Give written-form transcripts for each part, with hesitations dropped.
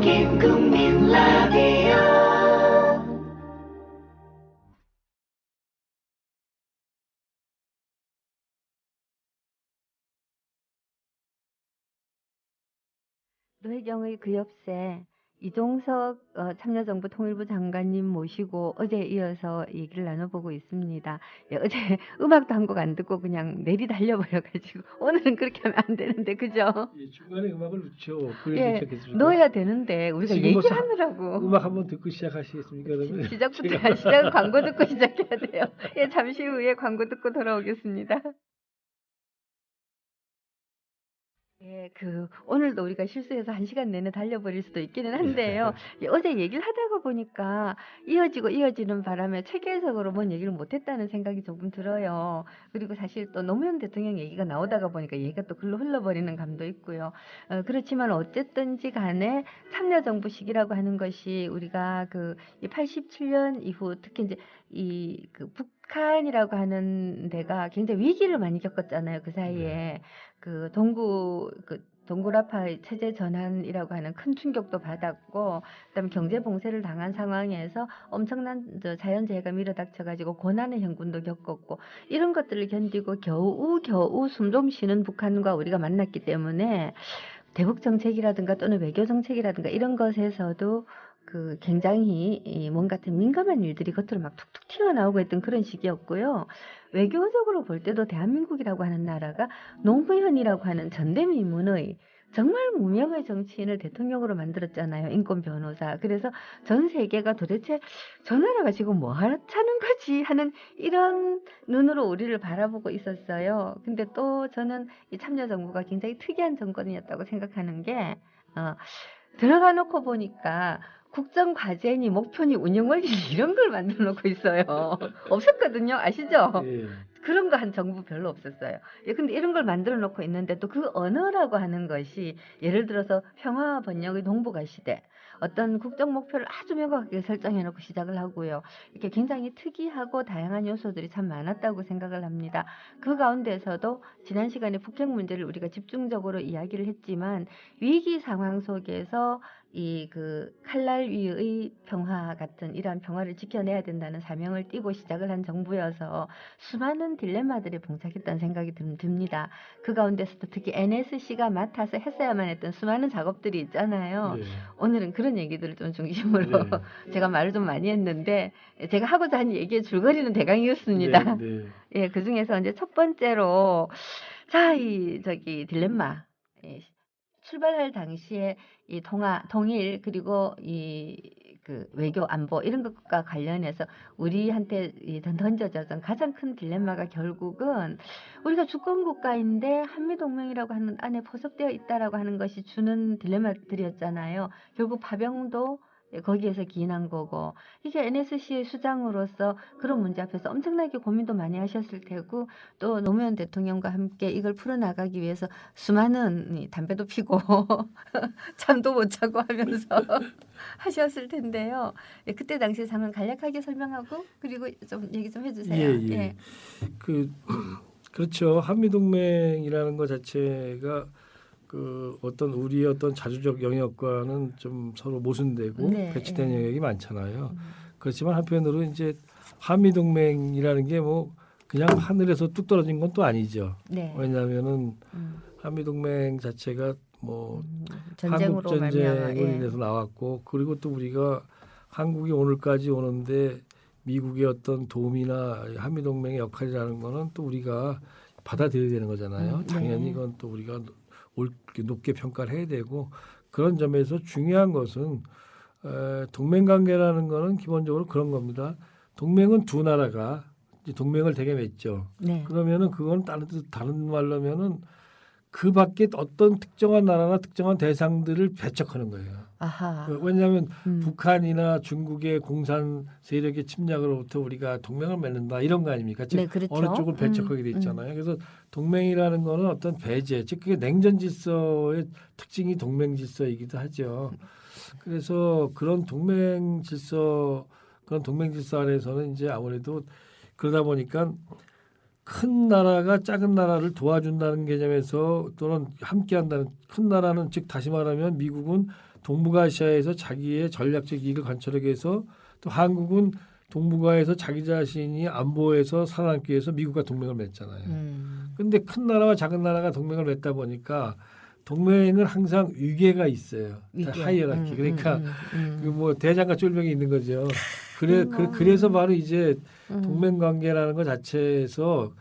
국민 라디오 노혜경의 그 옆에 이종석 참여정부 통일부 장관님 모시고 어제에 이어서 얘기를 나눠보고 있습니다. 예, 어제 음악도 한 곡 안 듣고 그냥 내리 달려버려가지고 오늘은 그렇게 하면 안 되는데 그죠? 예, 중간에 음악을 넣죠. 그래서 예, 시작했습니까? 넣어야 되는데 우리가 지금 뭐 얘기하느라고 음악 한번 듣고 시작하시겠습니까? 그러면 시작은 광고 듣고 시작해야 돼요. 예, 잠시 후에 광고 듣고 돌아오겠습니다. 예, 오늘도 우리가 실수해서 1시간 내내 달려버릴 수도 있기는 한데요. 예, 어제 얘기를 하다가 보니까 이어지는 바람에 체계적으로 뭔 얘기를 못했다는 생각이 조금 들어요. 그리고 사실 또 노무현 대통령 얘기가 나오다가 보니까 얘기가 또 글로 흘러버리는 감도 있고요. 그렇지만 어쨌든지 간에 참여정부 시기라고 하는 것이 우리가 이 87년 이후 특히 이제 북한이라고 하는 데가 굉장히 위기를 많이 겪었잖아요. 그 사이에. 동굴 아파 체제 전환이라고 하는 큰 충격도 받았고, 그다음에 경제 봉쇄를 당한 상황에서 엄청난 자연재해가 밀어닥쳐가지고 고난의 형군도 겪었고, 이런 것들을 견디고 겨우 숨 좀 쉬는 북한과 우리가 만났기 때문에 대북 정책이라든가 또는 외교 정책이라든가 이런 것에서도 굉장히 몸 같은 민감한 일들이 겉으로 막 툭툭 튀어나오고 했던 그런 시기였고요. 외교적으로 볼 때도 대한민국이라고 하는 나라가 노무현이라고 하는 전대미문의 정말 무명의 정치인을 대통령으로 만들었잖아요. 인권 변호사. 그래서 전 세계가 도대체 저 나라가 지금 뭐 하는 거지 하는 이런 눈으로 우리를 바라보고 있었어요. 근데 또 저는 이 참여정부가 굉장히 특이한 정권이었다고 생각하는 게 들어가 놓고 보니까 국정과제니 목표니 운영원리 이런 걸 만들어 놓고 있어요. 없었거든요. 아시죠? 예. 그런 거 한 정부 별로 없었어요. 예, 근데 이런 걸 만들어 놓고 있는데 또 그 언어라고 하는 것이 예를 들어서 평화 번영의 동북아 시대 어떤 국정 목표를 아주 명확하게 설정해 놓고 시작을 하고요. 이렇게 굉장히 특이하고 다양한 요소들이 참 많았다고 생각을 합니다. 그 가운데서도 지난 시간에 북핵 문제를 우리가 집중적으로 이야기를 했지만 위기 상황 속에서 칼날 위의 평화 같은 이러한 평화를 지켜내야 된다는 사명을 띠고 시작을 한 정부여서 수많은 딜레마들에 봉착했다는 생각이 듭니다. 그 가운데서도 특히 NSC가 맡아서 했어야만 했던 수많은 작업들이 있잖아요. 예. 오늘은 그런 얘기들을 좀 중심으로 네. 제가 말을 좀 많이 했는데 제가 하고자 한 얘기의 줄거리는 대강이었습니다. 네. 예, 그 중에서 이제 첫 번째로 자, 딜레마. 예, 출발할 당시에 이 통일 그리고 외교 안보 이런 것과 관련해서 우리한테 던져졌던 가장 큰 딜레마가 결국은 우리가 주권 국가인데 한미 동맹이라고 하는 안에 포섭되어 있다라고 하는 것이 주는 딜레마들이었잖아요. 결국 파병도 거기에서 기인한 거고 이게 NSC의 수장으로서 그런 문제 앞에서 엄청나게 고민도 많이 하셨을 테고 또 노무현 대통령과 함께 이걸 풀어나가기 위해서 수많은 담배도 피고 잠도 못 자고 하면서 하셨을 텐데요. 예, 그때 당시 상황 간략하게 설명하고 그리고 좀 얘기 좀 해주세요. 예. 그렇죠. 한미동맹이라는 것 자체가 어떤 우리의 어떤 자주적 영역과는 좀 서로 모순되고 네, 배치된 예. 영역이 많잖아요. 그렇지만 한편으로 이제 한미동맹이라는 게 뭐 그냥 하늘에서 뚝 떨어진 건 또 아니죠. 네. 왜냐하면은 한미동맹 자체가 뭐 전쟁으로 한국 전쟁으로 말미암아, 예. 인해서 나왔고 그리고 또 우리가 한국이 오늘까지 오는데 미국의 어떤 도움이나 한미동맹의 역할이라는 거는 또 우리가 받아들여야 되는 거잖아요. 네. 당연히 이건 또 우리가 높게 평가를 해야 되고 그런 점에서 중요한 것은 동맹관계라는 거는 기본적으로 그런 겁니다. 동맹은 두 나라가 이제 동맹을 되게 맺죠. 네. 그러면은 그건 다른 말로면은 그 밖에 어떤 특정한 나라나 특정한 대상들을 배척하는 거예요. 아하. 왜냐하면 북한이나 중국의 공산 세력의 침략으로부터 우리가 동맹을 맺는다 이런 거 아닙니까? 즉 네, 그렇죠. 어느 쪽을 배척하게 돼 있잖아요. 그래서 동맹이라는 거는 어떤 배제, 즉 그게 냉전 질서의 특징이 동맹 질서이기도 하죠. 그래서 그런 동맹 질서 안에서는 이제 아무래도 그러다 보니까 큰 나라가 작은 나라를 도와준다는 개념에서 또는 함께한다는 큰 나라는 즉 다시 말하면 미국은 동북아시아에서 자기의 전략적 이익을 관철하기 위해서 또 한국은 동북아에서 자기 자신이 안보에서 살아남기 위해서 미국과 동맹을 맺잖아요. 근데 큰 나라와 작은 나라가 동맹을 맺다 보니까 동맹은 항상 위계가 있어요. 하이어라키. 그러니까 그 뭐 대장과 쫄병이 있는 거죠. 그래서 바로 이제 동맹 관계라는 것 자체에서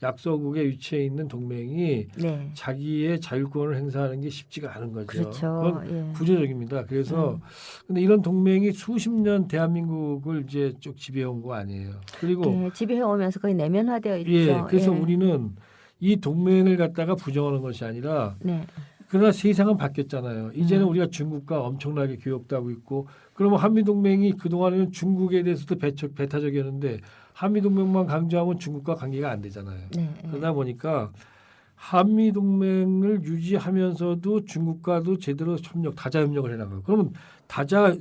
약소국에 위치해 있는 동맹이 네. 자기의 자율권을 행사하는 게 쉽지가 않은 거죠. 그렇죠. 그건 예. 구조적입니다. 그래서 근데 이런 동맹이 수십 년 대한민국을 이제 쭉 지배해온 거 아니에요. 그리고 예, 지배해 오면서 거의 내면화되어 있죠. 예, 그래서 예. 우리는 이 동맹을 갖다가 부정하는 것이 아니라 네. 그러나 세상은 바뀌었잖아요. 이제는 우리가 중국과 엄청나게 교역도 하고 있고 그러면 한미동맹이 그동안에는 중국에 대해서도 배타적이었는데 한미동맹만 강조하면 중국과 관계가 안 되잖아요. 네. 그러다 보니까 한미동맹을 유지하면서도 중국과도 제대로 다자 협력을 해나가고 그러면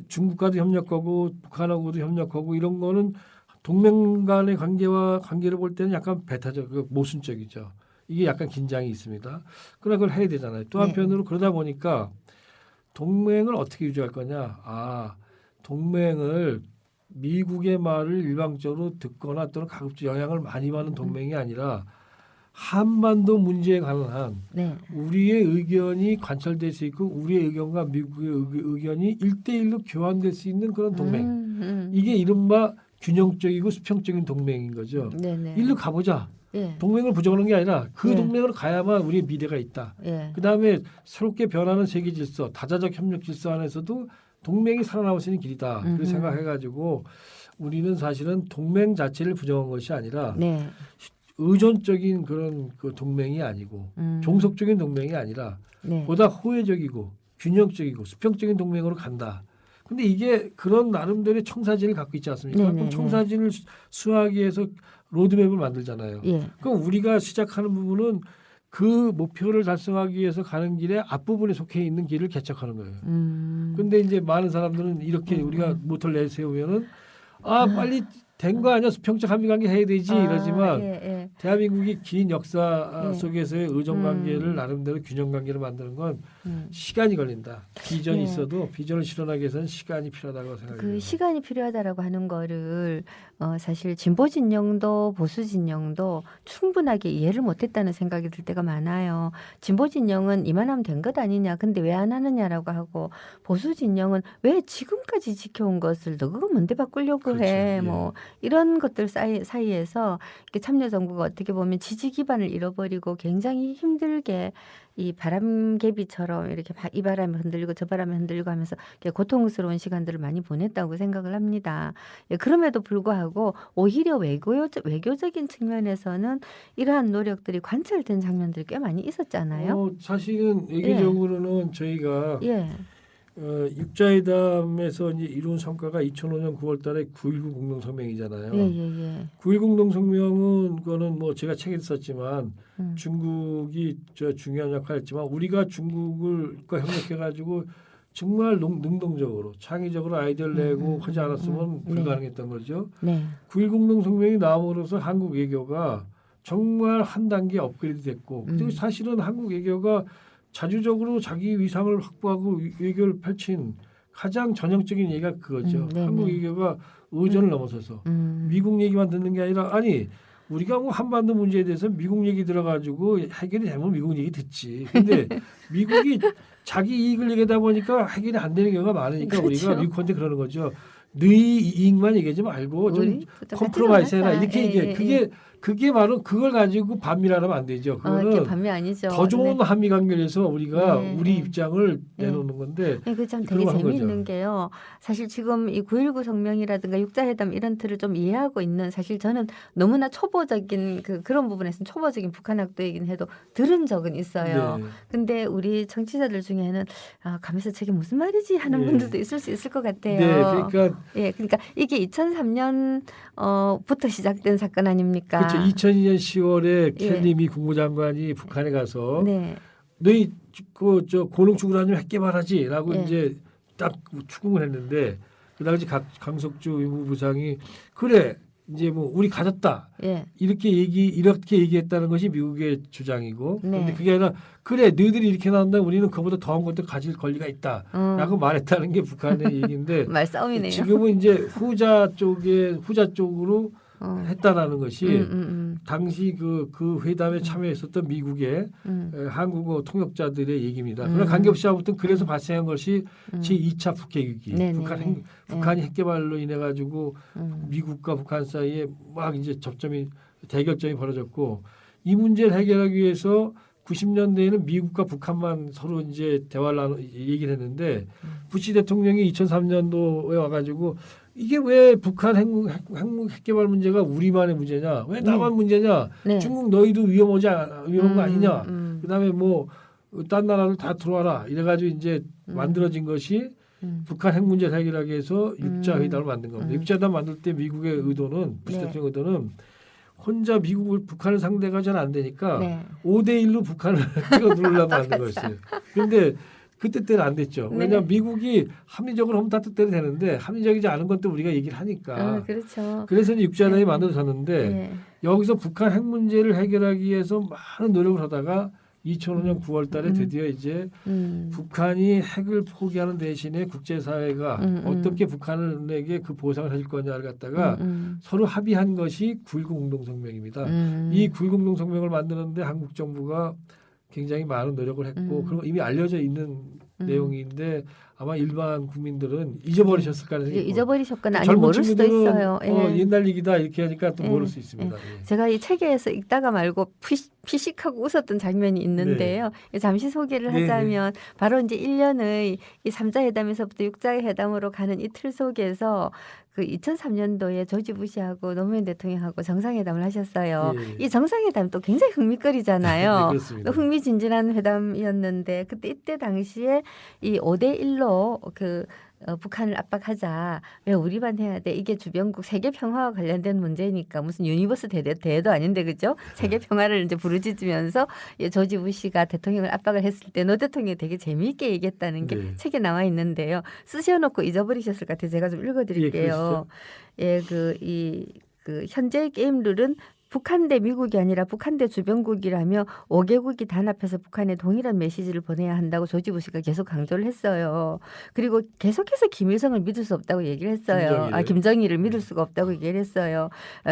중국과도 협력하고 북한하고도 협력하고 이런 거는 동맹 간의 관계를 볼 때는 약간 배타적, 모순적이죠. 이게 약간 긴장이 있습니다. 그러나 그걸 해야 되잖아요. 또 한편으로 그러다 보니까 동맹을 어떻게 유지할 거냐. 동맹을 미국의 말을 일방적으로 듣거나 또는 가급적 영향을 많이 받는 동맹이 아니라 한반도 문제에 관한 한 네. 우리의 의견이 관철될 수 있고 우리의 의견과 미국의 의견이 1대1로 교환될 수 있는 그런 동맹. 이게 이른바 균형적이고 수평적인 동맹인 거죠. 네네. 일로 가보자. 예. 동맹을 부정하는 게 아니라 그 예. 동맹으로 가야만 우리의 미래가 있다. 예. 그다음에 새롭게 변하는 세계 질서, 다자적 협력 질서 안에서도 동맹이 살아남을 수 있는 길이다. 그렇게 생각해가지고 우리는 사실은 동맹 자체를 부정한 것이 아니라 네. 의존적인 그런 그 동맹이 아니고 종속적인 동맹이 아니라 네. 보다 호혜적이고 균형적이고 수평적인 동맹으로 간다. 근데 이게 그런 나름대로의 청사진을 갖고 있지 않습니까? 네네네. 그럼 청사진을 수하기 위해서 로드맵을 만들잖아요. 예. 그럼 우리가 시작하는 부분은 그 목표를 달성하기 위해서 가는 길의 앞부분에 속해 있는 길을 개척하는 거예요. 근데 이제 많은 사람들은 이렇게 우리가 모토를 내세우면은 빨리 된 거 아니야? 수평적 한미관계 해야 되지 이러지만 예. 대한민국이 긴 역사 예. 속에서의 의존관계를 나름대로 균형관계를 만드는 건 시간이 걸린다. 비전이 예. 있어도 비전을 실현하기 위해서는 시간이 필요하다고 생각해요. 그 시간이 필요하다라고 하는 거를 사실 진보 진영도 보수 진영도 충분하게 이해를 못했다는 생각이 들 때가 많아요. 진보 진영은 이만하면 된 것 아니냐, 근데 왜 안 하느냐라고 하고 보수 진영은 왜 지금까지 지켜온 것을 너 그거 뭔데 바꾸려고 그렇죠. 해, 예. 뭐 이런 것들 사이에서 이렇게 참여정부가 어떻게 보면 지지 기반을 잃어버리고 굉장히 힘들게 이 바람개비처럼 이렇게 이 바람에 흔들리고 저 바람에 흔들리고 하면서 이렇게 고통스러운 시간들을 많이 보냈다고 생각을 합니다. 예, 그럼에도 불구하고 오히려 외교적인 측면에서는 이러한 노력들이 관철된 장면들이 꽤 많이 있었잖아요. 사실은 외교적으로는 저희가 예, 육자회담에서 이제 이룬 성과가 2005년 9월달에 9.19 공동성명이잖아요. 예. 9.19 공동성명은 그거는 뭐 제가 책에 썼지만 중국이 중요한 역할을 했지만 우리가 중국과 협력해가지고 정말 능동적으로 창의적으로 아이디어를 내고 하지 않았으면 불가능했던 거죠. 네. 9.19 공동성명이 나옴으로써 한국 외교가 정말 한 단계 업그레이드 됐고 그리고 사실은 한국 외교가 자주적으로 자기 위상을 확보하고 외교를 펼친 가장 전형적인 얘기가 그거죠. 한국 외교가 의존을 넘어서서 미국 얘기만 듣는 게 아니라 우리가 뭐 한반도 문제에 대해서 미국 얘기 들어가지고 해결이 되면 미국 얘기 듣지. 근데 미국이 자기 이익을 얘기하다 보니까 해결이 안 되는 경우가 많으니까 그렇죠. 우리가 미국한테 그러는 거죠. 너희 이익만 얘기하지 말고 좀 컴프로마이즈 해라 이렇게 얘기해. 그게 바로 그걸 가지고 반미라면 안 되죠. 그게 그거는 반미 아니죠. 더 좋은 네. 한미 관계에서 우리가 네, 우리 네. 입장을 내놓는 건데 네, 그 참 그런 되게 거 한 재미있는 거죠. 게요. 사실 지금 이 9.19 성명이라든가 육자회담 이런 틀을 좀 이해하고 있는 사실 저는 너무나 초보적인 그런 부분에서는 초보적인 북한학도이긴 해도 들은 적은 있어요. 네. 근데 우리 청취자들 중에는 가면서 저게 무슨 말이지 하는 예. 분들도 있을 수 있을 것 같아요. 네, 그러니까 그러니까 이게 2003년 부터 시작된 사건 아닙니까? 그렇죠. 2002년 10월에 예. 켈리 미 국무장관이 북한에 가서 네. 너희 고농 추구를 하면 핵 개발하지라고 예. 이제 딱 추궁을 했는데 그 당시 강석주 외무부장이 그래 이제 뭐 우리 가졌다 예. 이렇게 얘기했다는 것이 미국의 주장이고 네. 그런데 그게 아니라 그래 너희들이 이렇게 나온다 우리는 그보다 더한 것도 가질 권리가 있다라고 말했다는 게 북한의 얘기인데 말싸움이네요. 지금은 이제 후자 쪽으로 했다라는 것이 당시 그 회담에 참여했었던 미국의 한국어 통역자들의 얘기입니다. 그러나 관계없이 아무튼 그래서 발생한 것이 제2차 북핵위기. 북한이 핵 개발로 인해 가지고 미국과 북한 사이에 막 이제 대결점이 벌어졌고 이 문제를 해결하기 위해서 90년대에는 미국과 북한만 서로 이제 얘기를 했는데 부시 대통령이 2003년도에 와가지고 이게 왜 북한 핵 개발 문제가 우리만의 문제냐? 왜 나만 문제냐? 네. 중국 너희도 위험한 거 아니냐? 그다음에 뭐 딴 나라들 다 들어와라. 이래가지고 이제 만들어진 것이 북한 핵 문제를 해결하기 위해서 육자 회담을 만든 겁니다. 육자 회담 만들 때 미국의 의도는 부시 대통령 의도는 혼자 북한을 상대가 잘 안 되니까 5대1로 북한을 끌어들으려고 만든 거였어요. 그런데 그 뜻대로 안 됐죠. 왜냐하면 미국이 합리적으로 하면 다 뜻대로 되는데 합리적이지 않은 건 또 우리가 얘기를 하니까. 그렇죠. 그래서 이제 육자회담이 만들어졌는데 여기서 북한 핵 문제를 해결하기 위해서 많은 노력을 하다가 2005년 9월 달에 드디어 이제 북한이 핵을 포기하는 대신에 국제사회가 어떻게 북한에게 그 보상을 해줄 거냐를 갖다가 서로 합의한 것이 9.19 공동성명입니다. 이 9.19 공동성명을 만드는데 한국 정부가 굉장히 많은 노력을 했고 그리고 이미 알려져 있는 내용인데 아마 일반 국민들은 잊어버리셨을 가능성이 있고 잊어버리셨거나 아니면 모를 수도 있어요. 옛날 얘기다 이렇게 하니까 또 모를 수 있습니다. 제가 이 책에서 읽다가 말고 피식하고 웃었던 장면이 있는데요. 잠시 소개를 하자면 바로 이제 1년의 이 3자 회담에서부터 6자 회담으로 가는 이 틀 속에서 그 2003년도에 조지 부시하고 노무현 대통령하고 정상회담을 하셨어요. 이 정상회담 또 굉장히 흥미거리잖아요. 또 흥미진진한 회담이었는데 그때 이때 당시에 이 5대1로 북한을 압박하자. 왜 우리만 해야 돼? 이게 주변국 세계 평화와 관련된 문제니까 무슨 유니버스 대회도 아닌데 그죠? 세계 평화를 이제 부르짖으면서 조지 부시가 대통령을 압박을 했을 때 노 대통령이 되게 재미있게 얘기했다는 게 책에 나와 있는데요. 쓰셔놓고 잊어버리셨을 것 같아요. 제가 좀 읽어드릴게요. 현재의 게임 룰은 북한 대 미국이 아니라 북한 대 주변국이라며 5개국이 단합해서 북한에 동일한 메시지를 보내야 한다고 조지 부시가 계속 강조를 했어요. 그리고 계속해서 김일성을 믿을 수 없다고 얘기를 했어요. 김정일을 믿을 수가 없다고 얘기를 했어요.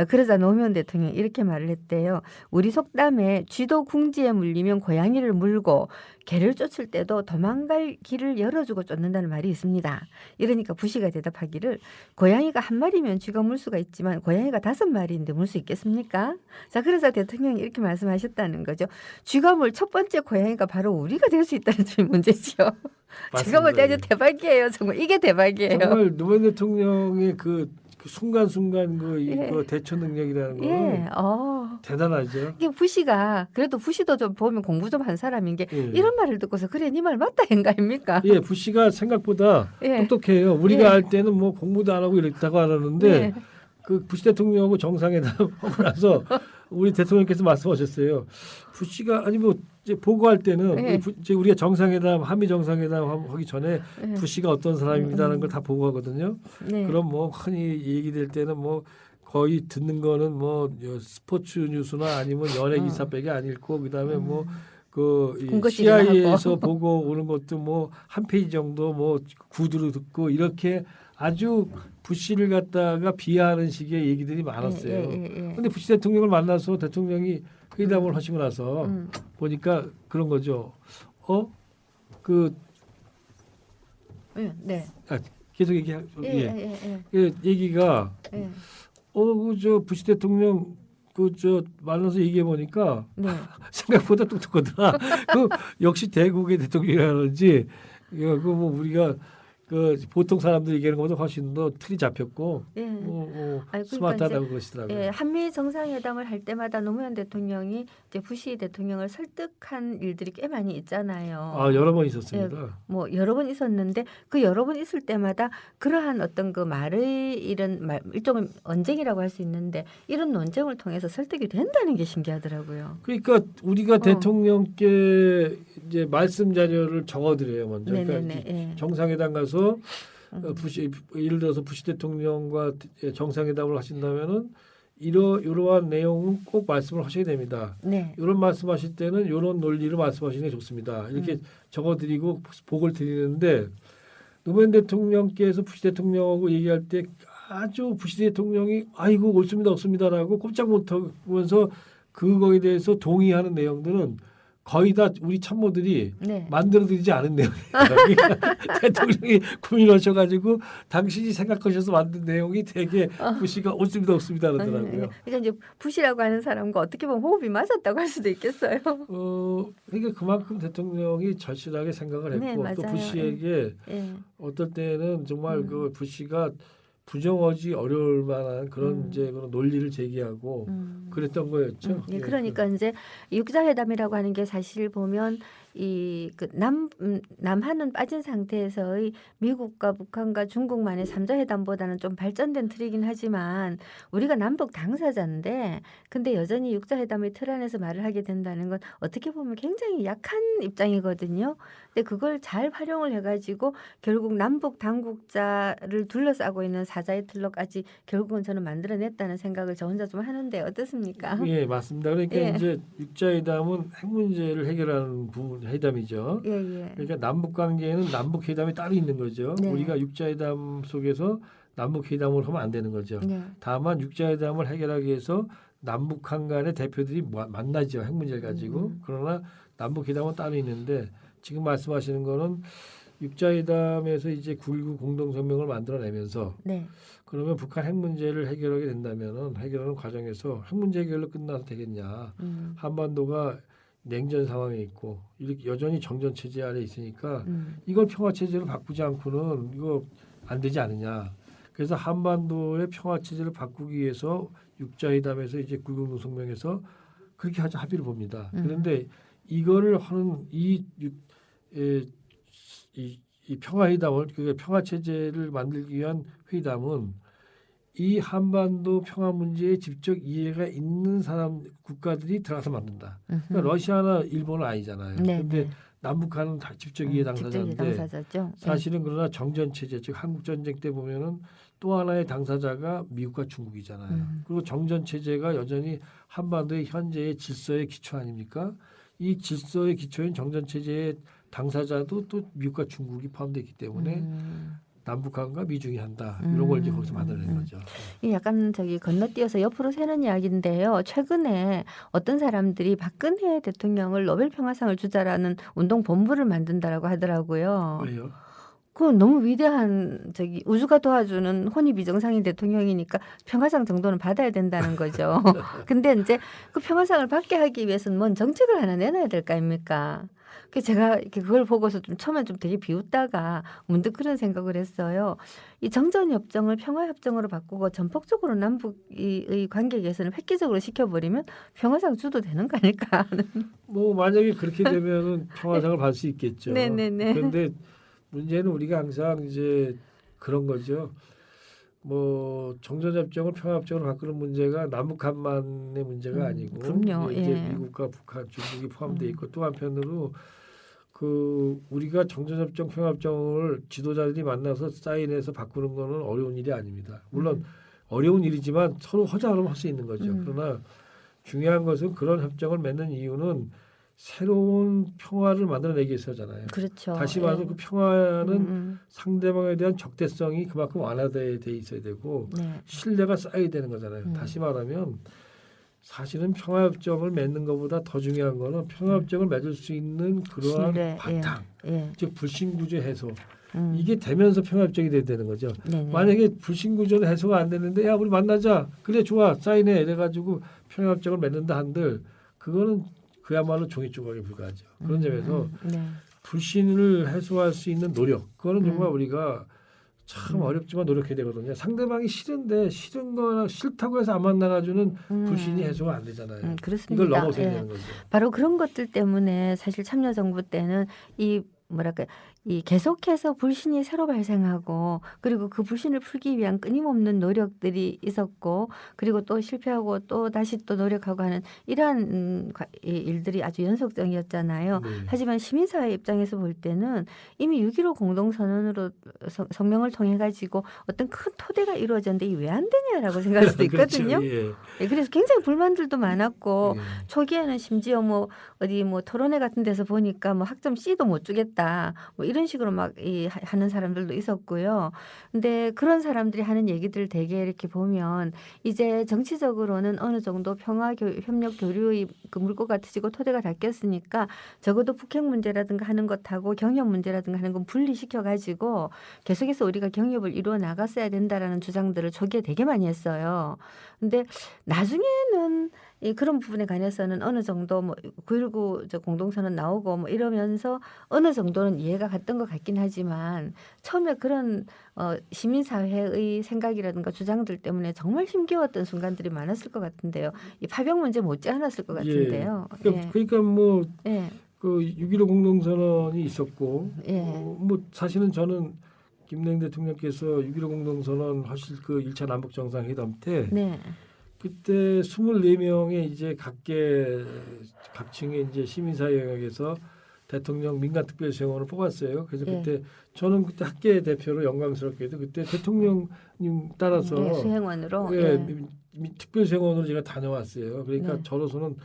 그러자 노무현 대통령이 이렇게 말을 했대요. 우리 속담에 쥐도 궁지에 물리면 고양이를 물고 개를 쫓을 때도 도망갈 길을 열어주고 쫓는다는 말이 있습니다. 이러니까 부시가 대답하기를 고양이가 한 마리면 쥐가 물 수가 있지만 고양이가 5마리인데 물 수 있겠습니까? 자, 그래서 대통령이 이렇게 말씀하셨다는 거죠. 쥐가 물 첫 번째 고양이가 바로 우리가 될 수 있다는 점이 문제죠. 제가 볼 때 아주 대박이에요. 정말 이게 대박이에요. 정말 노무현 대통령의 그 순간순간 그 대처 능력이라는 거 대단하죠. 이게 부시가 그래도 부시도 좀 보면 공부 좀 한 사람인 게 이런 말을 듣고서 그래 네 말 맞다 인가입니까? 부시가 생각보다 똑똑해요. 우리가 할 때는 뭐 공부도 안 하고 이랬다고 하는데 그 부시 대통령하고 정상회담 하고 나서 우리 대통령께서 말씀하셨어요. 부시가 아니 뭐 이제 보고할 때는 이제 우리가 한미 정상회담 하기 전에 부시가 어떤 사람입니다라는 걸 다 보고하거든요. 그럼 뭐 흔히 얘기될 때는 뭐 거의 듣는 거는 뭐 스포츠 뉴스나 아니면 연예 기사밖에 안 읽고 그다음에 뭐 CIA에서 보고 오는 것도 뭐 한 페이지 정도 뭐 구두로 듣고 이렇게 아주 부시를 갖다가 비하하는 식의 얘기들이 많았어요. 그런데 부시 대통령을 만나서 대통령이 회담을 하시고 나서 보니까 그런 거죠. 계속 얘기하. 얘기가 저 부시 대통령 만나서 얘기해 보니까 생각보다 똑똑하더라. 역시 대국의 대통령이라든지 뭐 우리가 보통 사람들이 얘기하는 것보다 훨씬 더 틀이 잡혔고 스마트하다고 그러시더라고요. 한미 정상회담을 할 때마다 노무현 대통령이 이제 부시 대통령을 설득한 일들이 꽤 많이 있잖아요. 여러 번 있었습니다. 뭐 여러 번 있었는데 그 여러 번 있을 때마다 그러한 어떤 그 말의 일종의 언쟁이라고 할 수 있는데 이런 논쟁을 통해서 설득이 된다는 게 신기하더라고요. 그러니까 우리가 대통령께 이제 말씀 자료를 적어드려요 먼저. 그러니까 정상회담 가서 부시 예를 들어서 부시 대통령과 정상회담을 하신다면은 이러한 내용은 꼭 말씀을 하셔야 됩니다. 네. 이런 말씀하실 때는 이런 논리를 말씀하시는 게 좋습니다. 이렇게 적어드리고 복을 드리는데 노무현 대통령께서 부시 대통령하고 얘기할 때 아주 부시 대통령이 아이고 옳습니다 없습니다라고 꼼짝 못하면서 그거에 대해서 동의하는 내용들은 거의 다 우리 참모들이 네. 만들어드리지 않은 내용이에요. 그러니까 대통령이 고민하셔가지고 당신이 생각하셔서 만든 내용이 되게 부시가 옳습니다 없습니다 그러더라고요. 그러니까 이제 부시라고 하는 사람과 어떻게 보면 호흡이 맞았다고 할 수도 있겠어요. 그러니까 그만큼 대통령이 절실하게 생각을 했고 네, 맞아요. 또 부시에게 예. 어떨 때는 정말 그 부시가 부정하기 어려울 만한 그런 이제 그런 논리를 제기하고 그랬던 거였죠. 예, 예, 그러니까 이제 육자회담이라고 하는 게 사실 보면 이 그 남한은 빠진 상태에서의 미국과 북한과 중국만의 삼자회담보다는 좀 발전된 틀이긴 하지만 우리가 남북 당사자인데 근데 여전히 육자회담의 틀 안에서 말을 하게 된다는 건 어떻게 보면 굉장히 약한 입장이거든요. 근데 그걸 잘 활용을 해가지고 결국 남북 당국자를 둘러싸고 있는 사자의 틀로까지 결국은 저는 만들어냈다는 생각을 저 혼자 좀 하는데 어떻습니까? 예, 맞습니다. 그러니까 예. 이제 육자회담은 핵 문제를 해결하는 부분 회담이죠. 예, 예. 그러니까 남북 관계에는 남북 회담이 따로 있는 거죠. 네. 우리가 육자회담 속에서 남북 회담을 하면 안 되는 거죠. 네. 다만 육자회담을 해결하기 위해서 남북한 간의 대표들이 만나죠. 핵 문제를 가지고. 그러나 남북 회담은 따로 있는데 지금 말씀하시는 거는 육자회담에서 이제 9.19 공동성명을 만들어내면서 네. 그러면 북한 핵 문제를 해결하게 된다면은 해결하는 과정에서 핵 문제 해결로 끝나서 되겠냐? 한반도가 냉전 상황에 있고 이렇게 여전히 정전 체제 아래 있으니까 이걸 평화 체제로 바꾸지 않고는 이거 안 되지 않느냐? 그래서 한반도의 평화 체제를 바꾸기 위해서 육자회담에서 이제 9.19 공동성명에서 그렇게 하자 합의를 봅니다. 그런데 이거를 하는 이 평화회담을 그러니까 평화 체제를 만들기 위한 회담은 이 한반도 평화 문제에 직접 이해가 있는 사람 국가들이 들어가서 만든다. 그러니까 러시아나 일본은 아니잖아요. 그런데 네. 남북한은 다 직접 이해 직접 이해 당사자인데 당사자죠. 사실은 그러나 정전 체제 즉 한국 전쟁 때 보면은 또 하나의 당사자가 미국과 중국이잖아요. 그리고 정전 체제가 여전히 한반도의 현재의 질서의 기초 아닙니까? 이 질서의 기초인 정전 체제의 당사자도 또 미국과 중국이 포함되어 있기 때문에 남북한과 미중이 한다. 이런 걸 이제 거기서 만들어낸 거죠. 이 약간 저기 건너뛰어서 옆으로 새는 이야기인데요. 최근에 어떤 사람들이 박근혜 대통령을 노벨 평화상을 주자라는 운동 본부를 만든다라고 하더라고요. 왜요? 그 너무 위대한 저기 우주가 도와주는 혼이 비정상인 대통령이니까 평화상 정도는 받아야 된다는 거죠. 근데 이제 그 평화상을 받게 하기 위해서는 뭔 정책을 하나 내놔야 될 거 아닙니까? 그 제가 이렇게 그걸 보고서 좀 처음엔 좀 되게 비웃다가 문득 그런 생각을 했어요. 이 정전협정을 평화협정으로 바꾸고 전폭적으로 남북의 관계 개선을 획기적으로 시켜버리면 평화상 주도 되는 거 아닐까 하는. 뭐 만약에 그렇게 되면은 평화상을 받을 수 있겠죠. 네네네. 그런데 문제는 우리가 항상 이제 그런 거죠. 뭐 정전협정을 평화협정으로 바꾸는 문제가 남북한만의 문제가 아니고 그럼요. 이제 예. 미국과 북한, 중국이 포함되어 있고 또 한편으로 그 우리가 정전협정, 평화협정을 지도자들이 만나서 사인해서 바꾸는 거는 어려운 일이 아닙니다. 물론 어려운 일이지만 서로 허자하면 할 수 있는 거죠. 그러나 중요한 것은 그런 협정을 맺는 이유는 새로운 평화를 만들어내기 위해서잖아요. 그렇죠. 다시 말해서 예. 그 평화는 상대방에 대한 적대성이 그만큼 완화돼 있어야 되고 네. 신뢰가 쌓여야 되는 거잖아요. 다시 말하면 사실은 평화협정을 맺는 것보다 더 중요한 거는 평화협정을 맺을 수 있는 그러한 신뢰, 바탕, 예. 즉 불신구조 해소. 이게 되면서 평화협정이 돼야 되는 거죠. 네네. 만약에 불신구조는 해소가 안 되는데 야 우리 만나자 그래 좋아 사인해 이래가지고 평화협정을 맺는다 한들 그거는 그야말로 종이 조각에 불과하죠. 그런 점에서 네. 불신을 해소할 수 있는 노력 그거는 정말 우리가 참 어렵지만 노력해야 되거든요. 상대방이 싫은데 싫은 거나 싫다고 해서 안 만나가지고는 불신이 해소가 안 되잖아요. 그렇습니다. 이걸 넘어서야 예. 되는 거죠. 바로 그런 것들 때문에 사실 참여정부 때는 이 뭐랄까 이 계속해서 불신이 새로 발생하고 그리고 그 불신을 풀기 위한 끊임없는 노력들이 있었고 그리고 또 실패하고 또 다시 또 노력하고 하는 이러한 이 일들이 아주 연속적이었잖아요. 네. 하지만 시민사회 입장에서 볼 때는 이미 6.15 공동선언으로 성명을 통해 가지고 어떤 큰 토대가 이루어졌는데 이게 왜 안 되냐라고 생각할 수도 있거든요. 그렇죠. 예. 예, 그래서 굉장히 불만들도 많았고 예. 초기에는 심지어 뭐 어디 뭐 토론회 같은 데서 보니까 뭐 학점 C도 못 주겠다 뭐 이런 식으로 막 하는 사람들도 있었고요. 근데 그런 사람들이 하는 얘기들 되게 이렇게 보면 이제 정치적으로는 어느 정도 협력 교류의 그 물꼬가 트지고 토대가 닦였으니까 적어도 북핵 문제라든가 하는 것하고 경협 문제라든가 하는 건 분리시켜 가지고 계속해서 우리가 경협을 이루어 나갔어야 된다라는 주장들을 초기에 되게 많이 했어요. 근데 나중에는 그런 부분에 관해서는 어느 정도 뭐 그리고 저 공동선언 나오고 뭐 이러면서 어느 정도는 이해가 갔던 것 같긴 하지만 처음에 그런 시민사회의 생각이라든가 주장들 때문에 정말 힘겨웠던 순간들이 많았을 것 같은데요. 이 파병 문제 못지 않았을 것 예. 같은데요. 그러니까 뭐 예. 그 6.15 공동선언이 있었고 예. 뭐 사실은 저는 김대중 대통령께서 6.15 공동선언 하실 그 1차 남북 정상회담 때 네. 그때 24명의 이제 각층의 이제 시민사회 영역에서 대통령 민간특별수행원을 뽑았어요. 그래서 예. 그때 저는 그때 학계 대표로 영광스럽게도 그때 대통령님 따라서 네, 수행원으로. 예, 예. 특별수행원으로 제가 다녀왔어요. 그러니까 네. 저로서는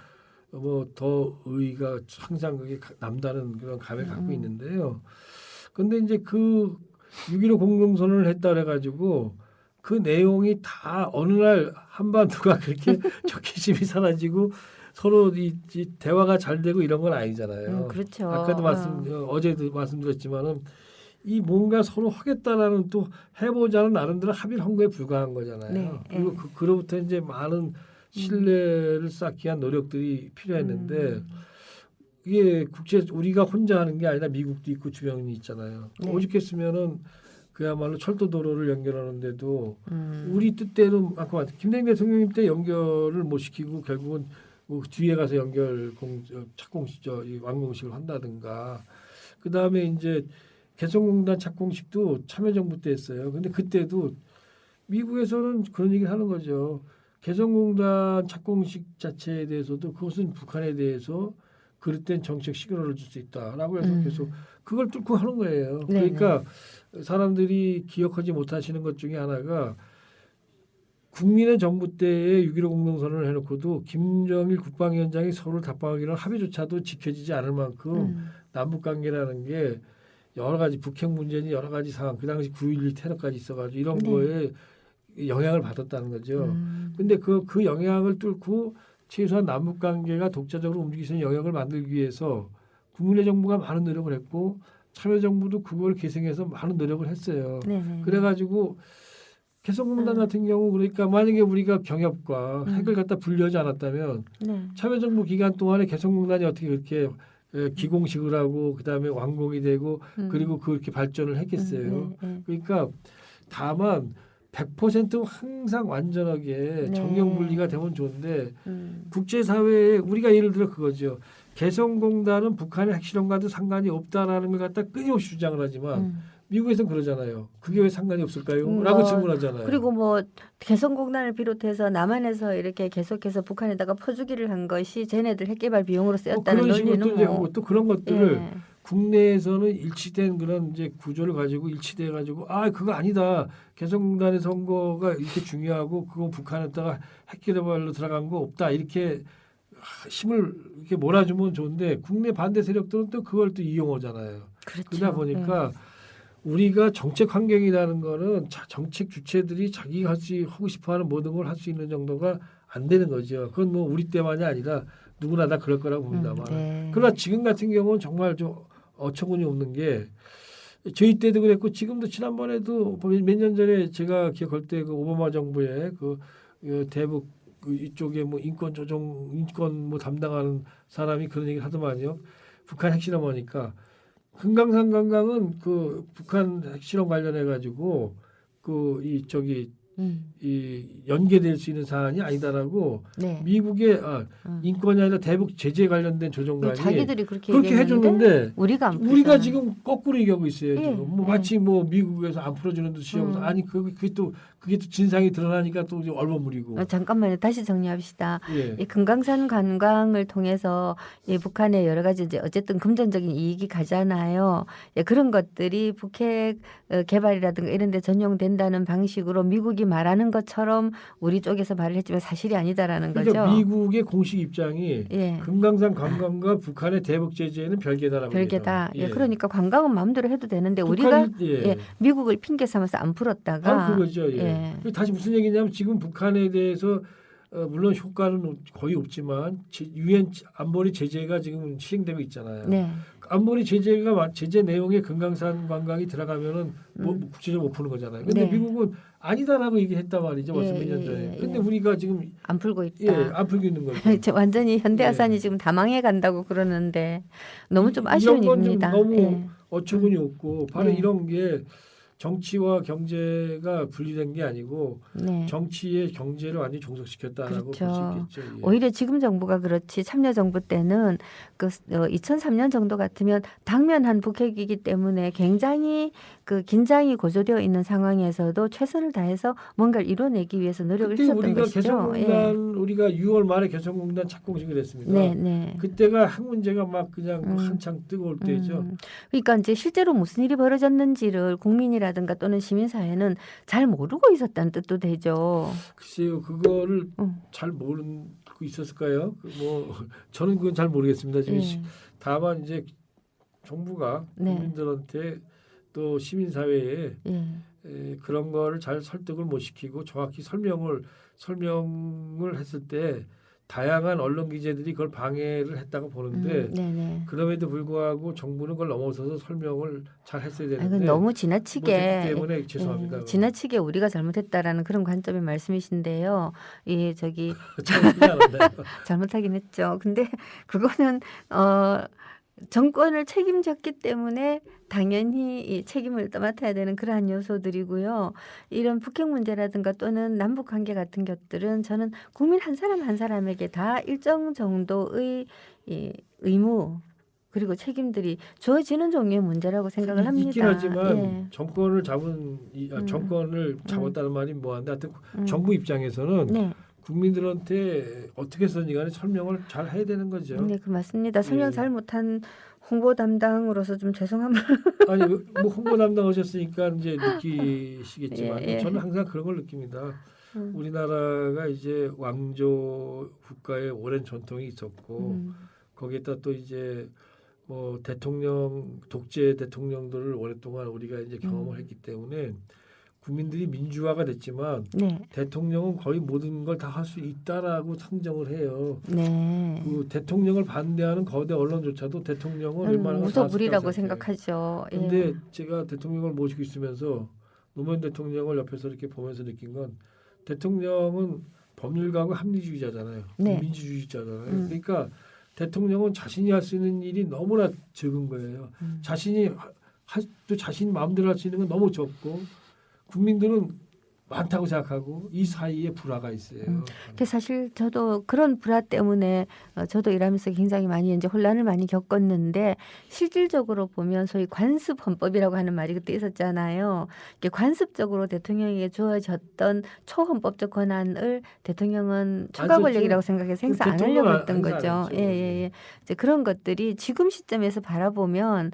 뭐 더 의의가 항상 그게 남다른 그런 감을 갖고 있는데요. 근데 이제 그 6.15 공동선언을 했다 그래가지고 그 내용이 다 어느 날 한반도가 그렇게 적개심이 사라지고 서로 이 대화가 잘 되고 이런 건 아니잖아요. 그렇죠. 아까도 어제도 말씀드렸지만은 이 뭔가 서로 하겠다라는 또 해보자는 나름대로 합의를 한 거에 불과한 거잖아요. 네, 그리고 예. 그로부터 이제 많은 신뢰를 쌓기 위한 노력들이 필요했는데 이게 우리가 혼자 하는 게 아니라 미국도 있고 주변이 있잖아요. 네. 오죽했으면은 그야말로 철도 도로를 연결하는데도 음. 우리 뜻대로 아까 김대중 대통령님 때 연결을 못 시키고 결국은 뭐 뒤에 가서 착공식 완공식을 한다든가 그 다음에 이제 개성공단 착공식도 참여정부 때 했어요. 근데 그때도 미국에서는 그런 얘기를 하는 거죠. 개성공단 착공식 자체에 대해서도 그것은 북한에 대해서 그릇된 정책 시그널을 줄 수 있다라고 해서 계속 그걸 뚫고 하는 거예요. 네네. 그러니까 사람들이 기억하지 못하시는 것 중에 하나가 국민의 정부 때에 6.15 공동선언을 해놓고도 김정일 국방위원장이 서울을 답방하기로 합의조차도 지켜지지 않을 만큼 남북관계라는 게 여러 가지 북핵 문제니 여러 가지 상황 그 당시 9.11 테러까지 있어가지고 이런 네. 거에 영향을 받았다는 거죠. 근데 그 영향을 뚫고 최소한 남북 관계가 독자적으로 움직일 수 있는 영역을 만들기 위해서 국민의 정부가 많은 노력을 했고 참여정부도 그걸 계승해서 많은 노력을 했어요. 네네. 그래가지고 개성공단 같은 경우 그러니까 만약에 우리가 경협과 핵을 갖다 분리하지 않았다면 네. 참여정부 기간 동안에 개성공단이 어떻게 그렇게 기공식을 하고 그다음에 완공이 되고 그리고 그렇게 발전을 했겠어요. 네. 그러니까 다만 100% 항상 완전하게 네. 정령 분리가 되면 좋은데 국제사회에 우리가 예를 들어 그거죠. 개성공단은 북한의 핵실험과도 상관이 없다라는 걸 갖다 끊임없이 주장을 하지만 미국에서는 그러잖아요. 그게 왜 상관이 없을까요? 라고 질문하잖아요. 그리고 뭐 개성공단을 비롯해서 남한에서 이렇게 계속해서 북한에다가 퍼주기를 한 것이 쟤네들 핵개발 비용으로 쓰였다는 그런 식으로 논리는 뭐 또 그런 것들을 예. 국내에서는 일치된 그런 이제 구조를 가지고 일치돼 가지고 그거 아니다. 개성공단의 선거가 이렇게 중요하고 그건 북한에다가 핵개발로 들어간 거 없다. 이렇게 힘을 이렇게 몰아주면 좋은데 국내 반대 세력들은 또 그걸 또 이용하잖아요. 그렇죠. 그러다 보니까 우리가 정책 환경이라는 거는 정책 주체들이 자기가 하고 싶어하는 모든 걸 할 수 있는 정도가 안 되는 거죠. 그건 뭐 우리 때만이 아니라 누구나 다 그럴 거라고 봅니다만. 네. 그러나 지금 같은 경우는 정말 좀 어처구니 없는 게 저희 때도 그랬고 지금도 지난번에도 몇 년 전에 제가 기억할 때 그 오바마 정부의 그 대북 이쪽에 뭐 인권 뭐 담당하는 사람이 그런 얘기를 하더만요. 북한 핵실험하니까 금강산 관광은 그 북한 핵실험 관련해 가지고 그 이 연계될 수 있는 사안이 아니다라고 네. 미국의 인권이 아니라 대북 제재 관련된 조정관이 자기들이 그렇게 그렇게 해줬는데 우리가 안 우리가 풀잖아요. 지금 거꾸로 얘기하고 있어요. 예, 지금 뭐 예. 마치 뭐 미국에서 안 풀어주는 듯이 하고서 아니 그게 또 진상이 드러나니까 또 이제 얼버무리고. 잠깐만요. 다시 정리합시다. 예. 이 금강산 관광을 통해서 이 북한의 여러 가지 이제 어쨌든 금전적인 이익이 가잖아요. 예, 그런 것들이 북핵 개발이라든가 이런 데 전용된다는 방식으로 미국이 말하는 것처럼 우리 쪽에서 말을 했지만 사실이 아니다라는 그러니까 거죠. 미국의 공식 입장이 예. 금강산 관광과 북한의 대북 제재는 별개다라고 별개다. 얘기해요. 예, 그러니까 관광은 마음대로 해도 되는데 북한이, 우리가 미국을 핑계 삼아서 안 풀었다가 바로 그거죠. 예. 그리고 다시 무슨 얘기냐면 지금 북한에 대해서 물론 효과는 거의 없지만 유엔 안보리 제재가 지금 시행되고 있잖아요. 네. 안보리 제재 내용에 금강산 관광이 들어가면은 뭐 구체적으로 못 푸는 거잖아요. 근데 네. 미국은 아니다라고 얘기했단 말이죠. 벌써 예, 몇 년 예, 전에. 예, 근데 예. 우리가 지금 안 풀고 있다. 안 풀고 있는 거죠. 완전히 현대아산이 예. 지금 다 망해간다고 그러는데 너무 좀 이런 아쉬운 건 좀 일입니다. 너무 예. 어처구니 없고 바로 네. 이런 게 정치와 경제가 분리된 게 아니고 네. 정치의 경제를 완전히 종속시켰다라고 볼 수 그렇죠. 있겠죠. 예. 오히려 지금 정부가 그렇지 참여정부 때는 2003년 정도 같으면 당면한 북핵이기 때문에 굉장히 그 긴장이 고조되어 있는 상황에서도 최선을 다해서 뭔가를 이뤄내기 위해서 노력을 그때 했었던 우리가 것이죠. 개성공단 우리가 6월 말에 개성공단 착공식을 했습니다. 네, 네. 그때가 핵 문제가 막 그냥 한창 뜨거울 때죠. 그러니까 이제 실제로 무슨 일이 벌어졌는지를 국민이라든가 또는 시민사회는 잘 모르고 있었다는 뜻도 되죠. 글쎄요, 그거를 잘 모르고 있었을까요? 뭐 저는 그건 잘 모르겠습니다. 지금 예. 다만 이제 정부가 네. 국민들한테 또 시민사회에 예. 그런 거를 잘 설득을 못 시키고 정확히 설명을 했을 때 다양한 언론 기자들이 그걸 방해를 했다고 보는데 네네. 그럼에도 불구하고 정부는 그걸 넘어서서 설명을 잘 했어야 이건 되는데 너무 지나치게 못했기 때문에 죄송합니다. 지나치게 우리가 잘못했다라는 그런 관점의 말씀이신데요. 이 저기 잘못하지 않았나요? 잘못하긴 했죠. 근데 그거는 정권을 책임졌기 때문에 당연히 이 책임을 맡아야 되는 그러한 요소들이고요. 이런 북핵 문제라든가 또는 남북 관계 같은 것들은 저는 국민 한 사람 한 사람에게 다 일정 정도의 이 의무 그리고 책임들이 주어지는 종류의 문제라고 생각을 합니다. 있긴 하지만 예. 정권을 잡았다는 말이 뭐한데 하여튼 정부 입장에서는 네. 국민들한테 어떻게 해서든 간에 설명을 잘 해야 되는 거죠. 네, 그 맞습니다. 설명 예. 잘 못한 홍보 담당으로서 좀 죄송함을 아니 뭐 홍보 담당하셨으니까 이제 느끼시겠지만 예, 예. 저는 항상 그런 걸 느낍니다. 우리나라가 이제 왕조 국가의 오랜 전통이 있었고 거기에다 또 이제 뭐 독재 대통령들을 오랫동안 우리가 이제 경험을 했기 때문에 국민들이 민주화가 됐지만 네. 대통령은 거의 모든 걸 다 할 수 있다라고 상정을 해요. 네. 그 대통령을 반대하는 거대 언론조차도 대통령은 웬만한 걸 다 할 수 있다고 무소불위라고 생각해요. 생각하죠. 예. 근데 제가 대통령을 모시고 있으면서 노무현 대통령을 옆에서 이렇게 보면서 느낀 건 대통령은 법률가고 합리주의자잖아요. 네. 민주주의자잖아요. 그러니까 대통령은 자신이 할 수 있는 일이 너무나 적은 거예요. 또 자신이 마음대로 할 수 있는 건 너무 적고 국민들은 많다고 생각하고 이 사이에 불화가 있어요. 그 사실 저도 그런 불화 때문에 저도 일하면서 굉장히 많이 이제 혼란을 많이 겪었는데 실질적으로 보면 소위 관습 헌법이라고 하는 말이 그때 있었잖아요. 이게 관습적으로 대통령에게 주어졌던 초헌법적 권한을 대통령은 추가 썼죠. 권력이라고 생각해서 행사 안 대통령은 하려고 했던 행사 안 거죠. 했죠. 예. 이제 그런 것들이 지금 시점에서 바라보면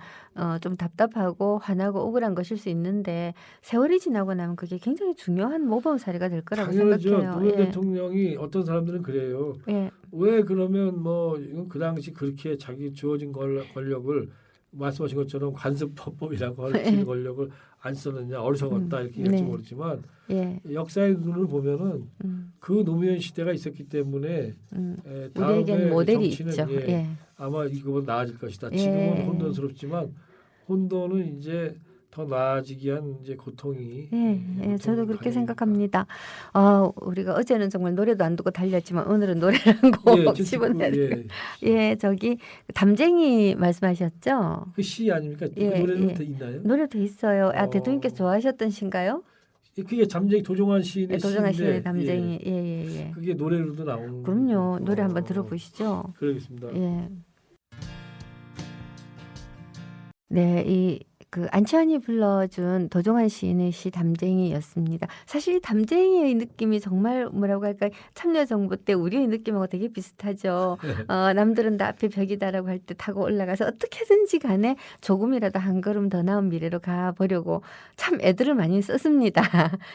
좀 답답하고 화나고 억울한 것일 수 있는데 세월이 지나고 나면 그게 굉장히 중요한 모범 사례가 될 거라고 당연하죠. 생각해요. 노무현 예. 대통령이 어떤 사람들은 그래요. 예. 왜 그러면 뭐 이건 그 당시 그렇게 자기 주어진 권력을 말씀하신 것처럼 관습헌법이라고 할 수 있는 권력을 안 썼느냐 어리석었다 이렇게 얘기할지 네. 모르지만 예. 역사의 눈을 보면은 그 노무현 시대가 있었기 때문에 다음에 우리에겐 모델이 정치는 있죠. 예. 아마 이거보다 나아질 것이다. 예. 지금은 혼돈스럽지만 혼돈은 이제 더 나아지기 위한 이제 고통이. 예, 저도 그렇게 가능하니까. 생각합니다. 우리가 어제는 정말 노래도 안 듣고 달렸지만 오늘은 노래를 꼭 집어내야 돼요. 예, 저기 담쟁이 말씀하셨죠? 그 시 아닙니까? 예, 그 노래는 예. 더 있나요? 노래도 있어요. 대통령께서 좋아하셨던 시인가요? 그게 잠쟁이 도종환 시인의 도정아 시인데 씨의 담쟁이. 예. 그게 노래로도 나오는. 그럼요. 노래 한번 들어보시죠. 그러겠습니다. 예. 네, 그 안치환이 불러준 도종환 시인의 시 담쟁이였습니다. 사실 이 담쟁이의 느낌이 정말 뭐라고 할까 참여정부 때 우리의 느낌하고 되게 비슷하죠. 남들은 다 앞에 벽이다라고 할 때 타고 올라가서 어떻게든지 간에 조금이라도 한 걸음 더 나은 미래로 가보려고 참 애들을 많이 썼습니다.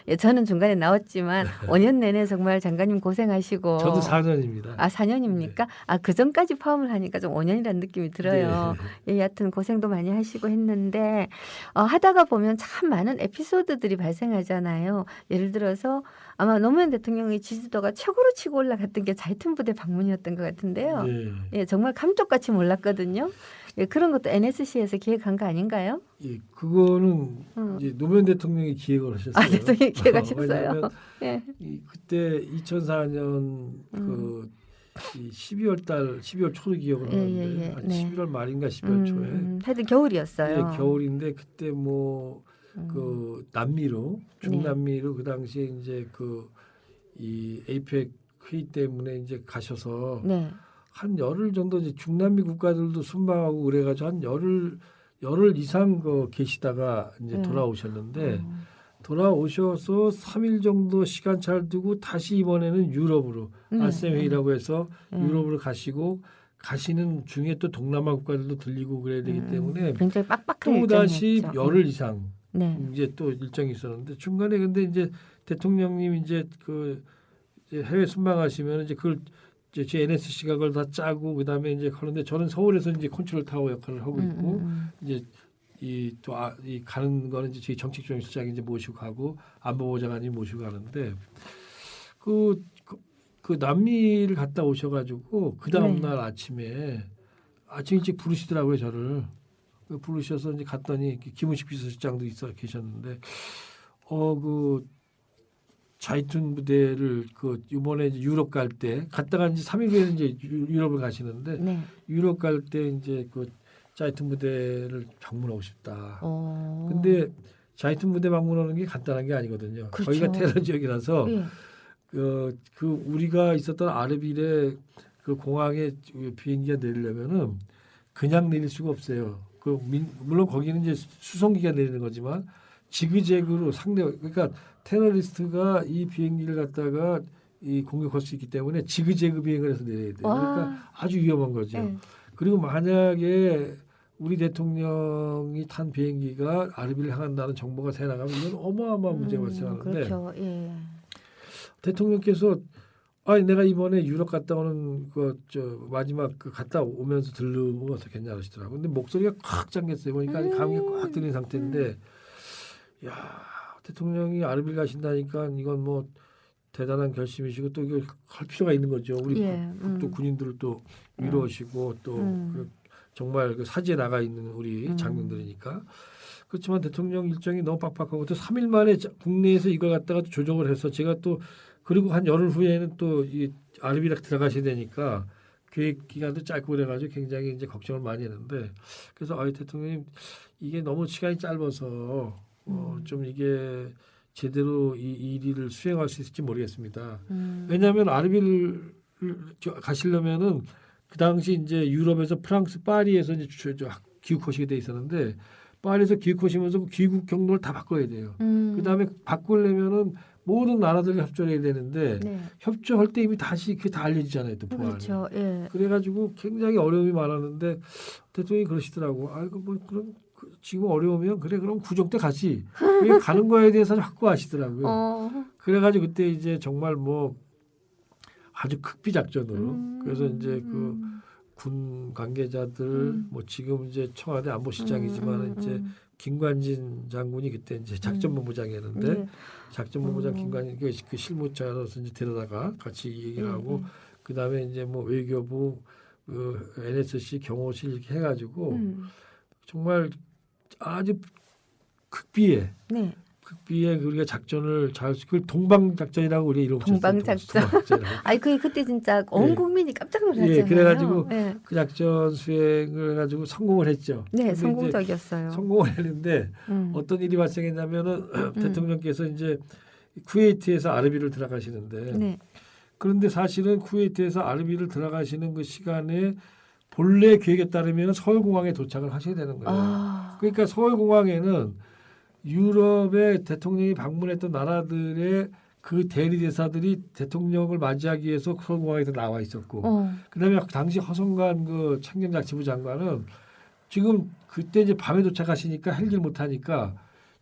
예, 저는 중간에 나왔지만 5년 내내 정말 장관님 고생하시고. 저도 4년입니다. 아, 4년입니까? 아, 그 전까지 포함을 하니까 좀 5년이라는 느낌이 들어요. 예, 여하튼 고생도 많이 하시고 했는데 하다가 보면 참 많은 에피소드들이 발생하잖아요. 예를 들어서 아마 노무현 대통령의 지지도가 최고로 치고 올라갔던 게 자이툰 부대 방문이었던 것 같은데요. 네. 예, 정말 감쪽같이 몰랐거든요. 예, 그런 것도 NSC에서 기획한 거 아닌가요? 예, 그거는 이제 노무현 대통령이 기획을 하셨어요. 아, 대통령이 기획하셨어요. 왜냐하면 예. 그때 2004년 이 12월 초로 기억을 하는데 한 네. 11월 말인가 12월 초에 하여튼 겨울이었어요. 예, 겨울인데 그때 뭐 그 남미로 중남미로 그 당시에 이제 이 에이펙 회의 때문에 이제 가셔서 네. 한 열흘 정도 이제 중남미 국가들도 순방하고 그래가지고 한 열흘 이상 계시다가 이제 돌아오셨는데 돌아오셔서 3일 정도 시간차를 두고 다시 이번에는 유럽으로 아셈 회의라고 해서 유럽으로 가시는 중에 또 동남아 국가들도 들리고 그래야 되기 때문에 굉장히 빡빡한 또 다시 일정이었죠. 열흘 이상 네. 이제 또 일정이 있었는데 중간에 근데 이제 대통령님 이제 이제 해외 순방하시면 이제 그걸 이제 제 NSC가 그걸 다 짜고 그다음에 이제 하는데 저는 서울에서 이제 컨트롤 타워 역할을 하고 있고 이제 이 가는 거는 이제 저희 정책조정실장이 이제 모시고 가고 안보보좌관이 모시고 가는데 그 남미를 갔다 오셔가지고 그 다음 날 아침 일찍 부르시더라고요 저를. 부르셔서 이제 갔더니 김은식 비서실장도 있어 계셨는데 자이툰 부대를 이번에 이제 유럽 갈 때 갔다가 이제 3일 후에 이제 유럽을 가시는데 유럽 갈 때 이제 자이툰 부대를 방문하고 싶다. 근데 자이툰 부대 방문하는 게 간단한 게 아니거든요. 그렇죠. 거기가 테러 지역이라서 우리가 있었던 아르빌의 그 공항에 비행기가 내리려면은 그냥 내릴 수가 없어요. 물론 거기는 이제 수송기가 내리는 거지만 지그재그로 그러니까 테러리스트가 이 비행기를 갖다가 공격할 수 있기 때문에 지그재그 비행을 해서 내려야 돼요. 그러니까 아주 위험한 거죠. 그리고 만약에 우리 대통령이 탄 비행기가 아르비를 향한다는 정보가 새나가면 이건 어마어마한 문제가 발생하는데 그렇죠. 예. 대통령께서 내가 이번에 유럽 갔다 오는 마지막 갔다 오면서 들르면 어떻겠냐 하시더라고요. 근데 목소리가 콱 잠겼어요. 보니까 감기가 꽉 들린 상태인데 야 대통령이 아르빌 가신다니까 이건 뭐 대단한 결심이시고 또 이걸 할 필요가 있는 거죠. 우리 또 군인들을 또 위로하시고 또 정말 사지에 나가 있는 우리 장병들이니까. 그렇지만 대통령 일정이 너무 빡빡하고 또 3일 만에 국내에서 이걸 갖다가 조정을 해서 제가 또 그리고 한 열흘 후에는 또 이 아르비락 들어가셔야 되니까 계획 기간도 짧고 그래가지고 굉장히 이제 걱정을 많이 했는데 그래서 대통령님 이게 너무 시간이 짧아서 좀 이게 제대로 이 일을 수행할 수 있을지 모르겠습니다. 왜냐하면 아르비를 가시려면은 그 당시 이제 유럽에서 프랑스 파리에서 이제 귀국하시게 돼 있었는데 파리에서 귀국하시면서 귀국 경로를 다 바꿔야 돼요. 그 다음에 바꾸려면은 모든 나라들이 협조해야 되는데 협조할 때 이미 다시 그게 다 알려지잖아요. 또 보안이. 그렇죠. 예. 그래가지고 굉장히 어려움이 많았는데 대통령이 그러시더라고. 그럼 지금 어려우면 그럼 구정 때 가지. 왜 가는 거에 대해서 자꾸 아시더라고요. 그래가지고 그때 이제 정말 뭐 아주 극비 작전으로 그래서 이제 군 관계자들 뭐 지금 이제 청와대 안보실장이지만 이제 김관진 장군이 그때 이제 작전본부장이었는데 작전본부장 김관진 그 실무자로서 이제 데려다가 같이 얘기를 하고 그 다음에 이제 뭐 외교부 NSC 경호실 이렇게 해가지고 정말 아주 극비에 극비에 우리가 작전을 그 동방 작전이라고 우리 이름 붙였어요. 동방작전. 아이 그때 진짜 온 예. 국민이 깜짝 놀랐잖아요. 예, 그래가지고 예. 그 작전 수행을 해가지고 성공을 했죠. 네, 근데 이제 성공적이었어요. 성공을 했는데 어떤 일이 발생했냐면은 대통령께서 이제 쿠웨이트에서 아르비를 들어가시는데 네. 그런데 사실은 쿠웨이트에서 아르비를 들어가시는 그 시간에 본래 계획에 따르면 서울공항에 도착을 하셔야 되는 거예요. 아, 그러니까 서울공항에는 유럽의 대통령이 방문했던 나라들의 그 대리대사들이 대통령을 맞이하기 위해서 서울공항에서 나와 있었고, 그다음에 당시 허성관 그 청년자치부 장관은 지금 그때 이제 밤에 도착하시니까 헬기를 못 타니까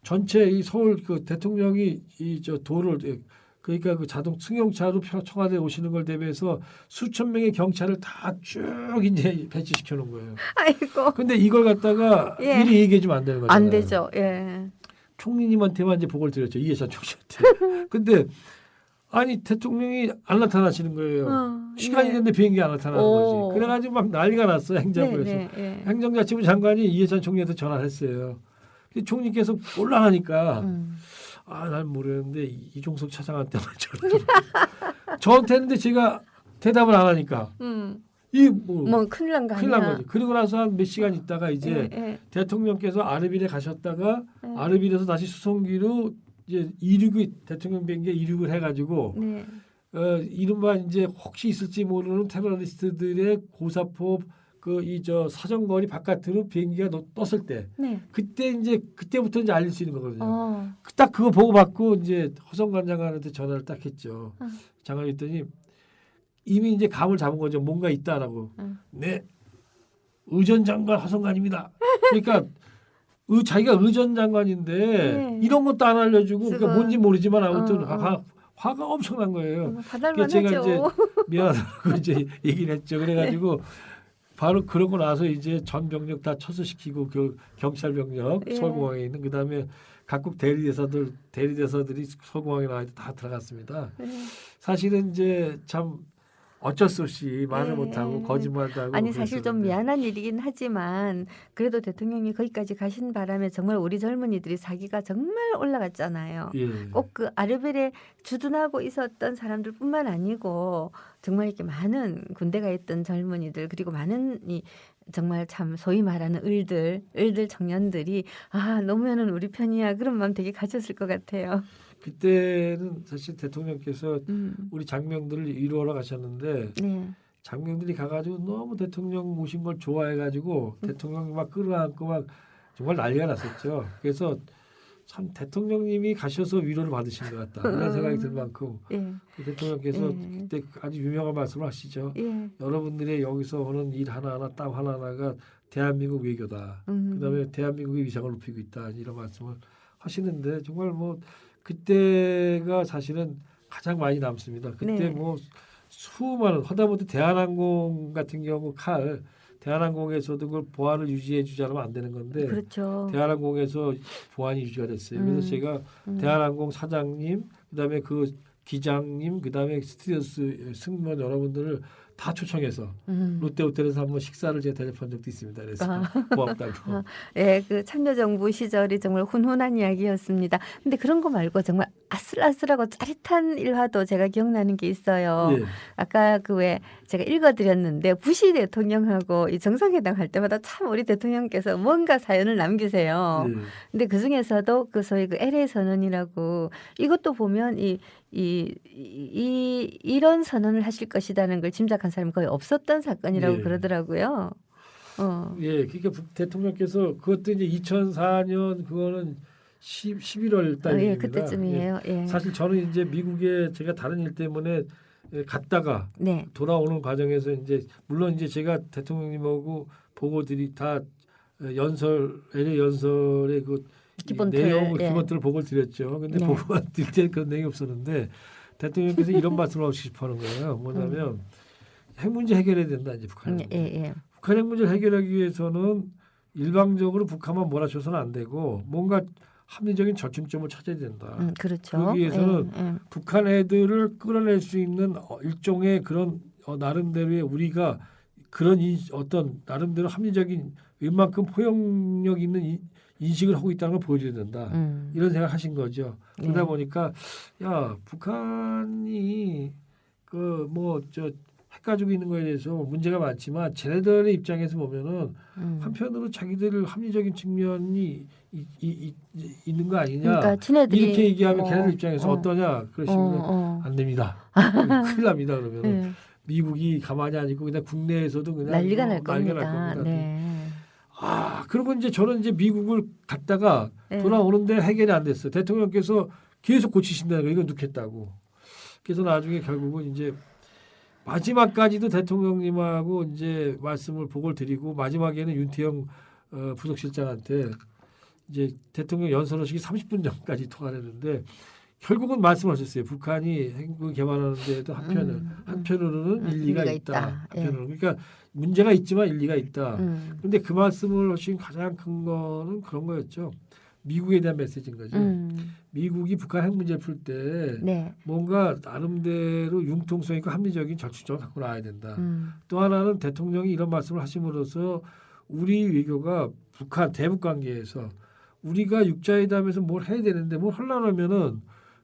전체 이 서울 그 대통령이 이 저 도를 그러니까 그 자동 승용차로 청와대에 오시는 걸 대비해서 수천 명의 경찰을 다 쭉 이제 배치시켜 놓은 거예요. 아이고. 근데 이걸 갖다가 예. 미리 얘기해 주면 안 되는 거잖아요. 안 되죠. 예. 총리님한테만 이제 보고를 드렸죠. 이해찬 총리한테. 근데 아니 대통령이 안 나타나시는 거예요. 시간이 네. 됐는데 비행기 안 나타나는 오. 거지. 그래가지고 막 난리가 났어요. 행정부에서. 네, 네, 네. 행정자치부 장관이 이해찬 총리한테 전화를 했어요. 근데 총리께서 곤란하니까 난 모르는데 이종석 차장한테만 전화를 저한테 했는데 제가 대답을 안 하니까 뭐 큰일 난 거 큰일 난 아니야? 거지. 그리고 나서 한 몇 시간 있다가 이제 예. 대통령께서 아르빌에 가셨다가 아르빌에서 다시 수송기로 이제 이륙이 대통령 비행기에 이륙을 해가지고 네. 이른바 이제 혹시 있을지 모르는 테러리스트들의 고사포 그 이 저 사정거리 바깥으로 비행기가 떴을 때 네. 그때부터 이제 알릴 수 있는 거거든요. 딱 그거 보고 받고 이제 허성관 장관한테 전화를 딱 했죠. 장관이 했더니 이미 이제 감을 잡은 거죠. 뭔가 있다라고. 네, 의전 장관 허성관입니다. 그러니까 자기가 의전 장관인데 네. 이런 것도 안 알려주고 그러니까 뭔지 모르지만 아무튼 어. 화가 엄청난 거예요. 받을만 제가 하죠. 이제 미안하다고 이제 얘기를 했죠. 그래가지고 바로 그러고 나서 이제 전 병력 다 철수시키고 경찰 병력 예. 서울공항에 있는 그다음에 각국 대리대사들이 서울공항에 나와 다 들어갔습니다. 사실은 이제 참 어쩔 수 없이 말을 예. 못하고 거짓말도 하고 아니 사실 좀 그랬었는데. 미안한 일이긴 하지만 그래도 대통령이 거기까지 가신 바람에 정말 우리 젊은이들이 사기가 정말 올라갔잖아요. 예. 꼭 그 아르벨에 주둔하고 있었던 사람들뿐만 아니고 정말 이렇게 많은 군대가 있던 젊은이들 그리고 많은 이 정말 참 소위 말하는 을들 청년들이 노무현은 우리 편이야 그런 마음 되게 가졌을 것 같아요. 그때는 사실 대통령께서 우리 장병들을 위로하러 가셨는데 네. 장병들이 가가지고 너무 대통령 모신 걸 좋아해가지고 대통령 막 끌어안고 막 정말 난리가 났었죠. 그래서 참 대통령님이 가셔서 위로를 받으신 것 같다. 이런 생각이 들 만큼 예. 그 대통령께서 그때 아주 유명한 말씀을 하시죠. 예. 여러분들의 여기서 오는 일 하나하나 땀 하나하나가 대한민국 외교다. 그다음에 대한민국의 위상을 높이고 있다. 이런 말씀을 하시는데 정말 뭐 그때가 사실은 가장 많이 남습니다. 그때 네. 뭐 수많은 하다못해 대한항공 같은 경우 대한항공에서도 그걸 보안을 유지해 주지 않으면 안 되는 건데 그렇죠. 대한항공에서 보안이 유지가 됐어요. 그래서 제가 대한항공 사장님, 그다음에 그 기장님, 그다음에 스튜어디스 승무원 여러분들을 다 초청해서 롯데호텔에서 한번 식사를 제가 대접한 적도 있습니다. 그래서 고맙다고. 예, 그 참여정부 시절이 정말 훈훈한 이야기였습니다. 근데 그런 거 말고 정말 아슬아슬하고 짜릿한 일화도 제가 기억나는 게 있어요. 예. 아까 그 왜 제가 읽어드렸는데 부시 대통령하고 이 정상회담 할 때마다 참 우리 대통령께서 뭔가 사연을 남기세요. 예. 근데 그 중에서도 그 소위 그 LA 선언이라고 이것도 보면 이런 선언을 하실 것이라는 걸 짐작한 사람이 거의 없었던 사건이라고 예. 그러더라고요. 예, 그러니까 대통령께서 그것도 이제 2004년 그거는 11월 달 예, 일입니다. 그때쯤이에요. 예. 사실 저는 이제 미국에 제가 다른 일 때문에 갔다가 네. 돌아오는 과정에서 이제 물론 이제 제가 대통령님하고 보고들이 다 LA 연설의 그 기본틀, 내용 예. 기본들을 보고를 드렸죠. 근데 네. 보고가 드릴 때 그런 내용이 없었는데 대통령께서 이런 말씀을 하고 싶어하는 거예요. 뭐냐면 핵 문제 해결해야 된다 이제 북한. 예. 북한 핵 문제를 해결하기 위해서는 일방적으로 북한만 몰아쳐서는 안 되고 뭔가 합리적인 절충점을 찾아야 된다. 그렇죠. 그러기 위해서는 예. 북한 애들을 끌어낼 수 있는 일종의 그런 나름대로의 우리가 그런 어떤 나름대로 합리적인 웬만큼 포용력 있는 인식을 하고 있다는 걸 보여줘야 된다. 이런 생각 하신 거죠. 그러다 네. 보니까 야 북한이 그 뭐 저 핵 가지고 있는 거에 대해서 문제가 많지만 쟤네들의 입장에서 보면은 한편으로 자기들 합리적인 측면이 있는 거 아니냐 그러니까 지네들이 이렇게 얘기하면 걔네들 입장에서 어떠냐 그러시면 어. 안 됩니다. 큰일 납니다. 그러면은 네. 미국이 가만히 안 있고 그냥 국내에서도 그냥 난리가 날 난리가 날 겁니다. 겁니다. 네. 아 그리고 이제 저는 이제 미국을 갔다가 네. 돌아오는데 해결이 안 됐어요. 대통령께서 계속 고치신다는 거 이거 넣겠다고. 그래서 나중에 결국은 이제 마지막까지도 대통령님하고 이제 말씀을 보고를 드리고 마지막에는 윤태영 부속실장한테 이제 대통령 연설하시기 30분 전까지 통화를 했는데 결국은 말씀하셨어요. 북한이 핵을 개발하는 데에도 한편으로는 일리가 있다. 예. 한편으로는 그러니까 문제가 있지만 일리가 있다. 음. 그런데 그 말씀을 하신 가장 큰 거는 그런 거였죠. 미국에 대한 메시지인 거죠. 미국이 북한 핵 문제를 풀 때 네. 뭔가 나름대로 융통성 있고 합리적인 절충점을 갖고 나와야 된다. 또 하나는 대통령이 이런 말씀을 하심으로써 우리 외교가 북한 대북 관계에서 우리가 육자회담에서 뭘 해야 되는데 뭘 하려면은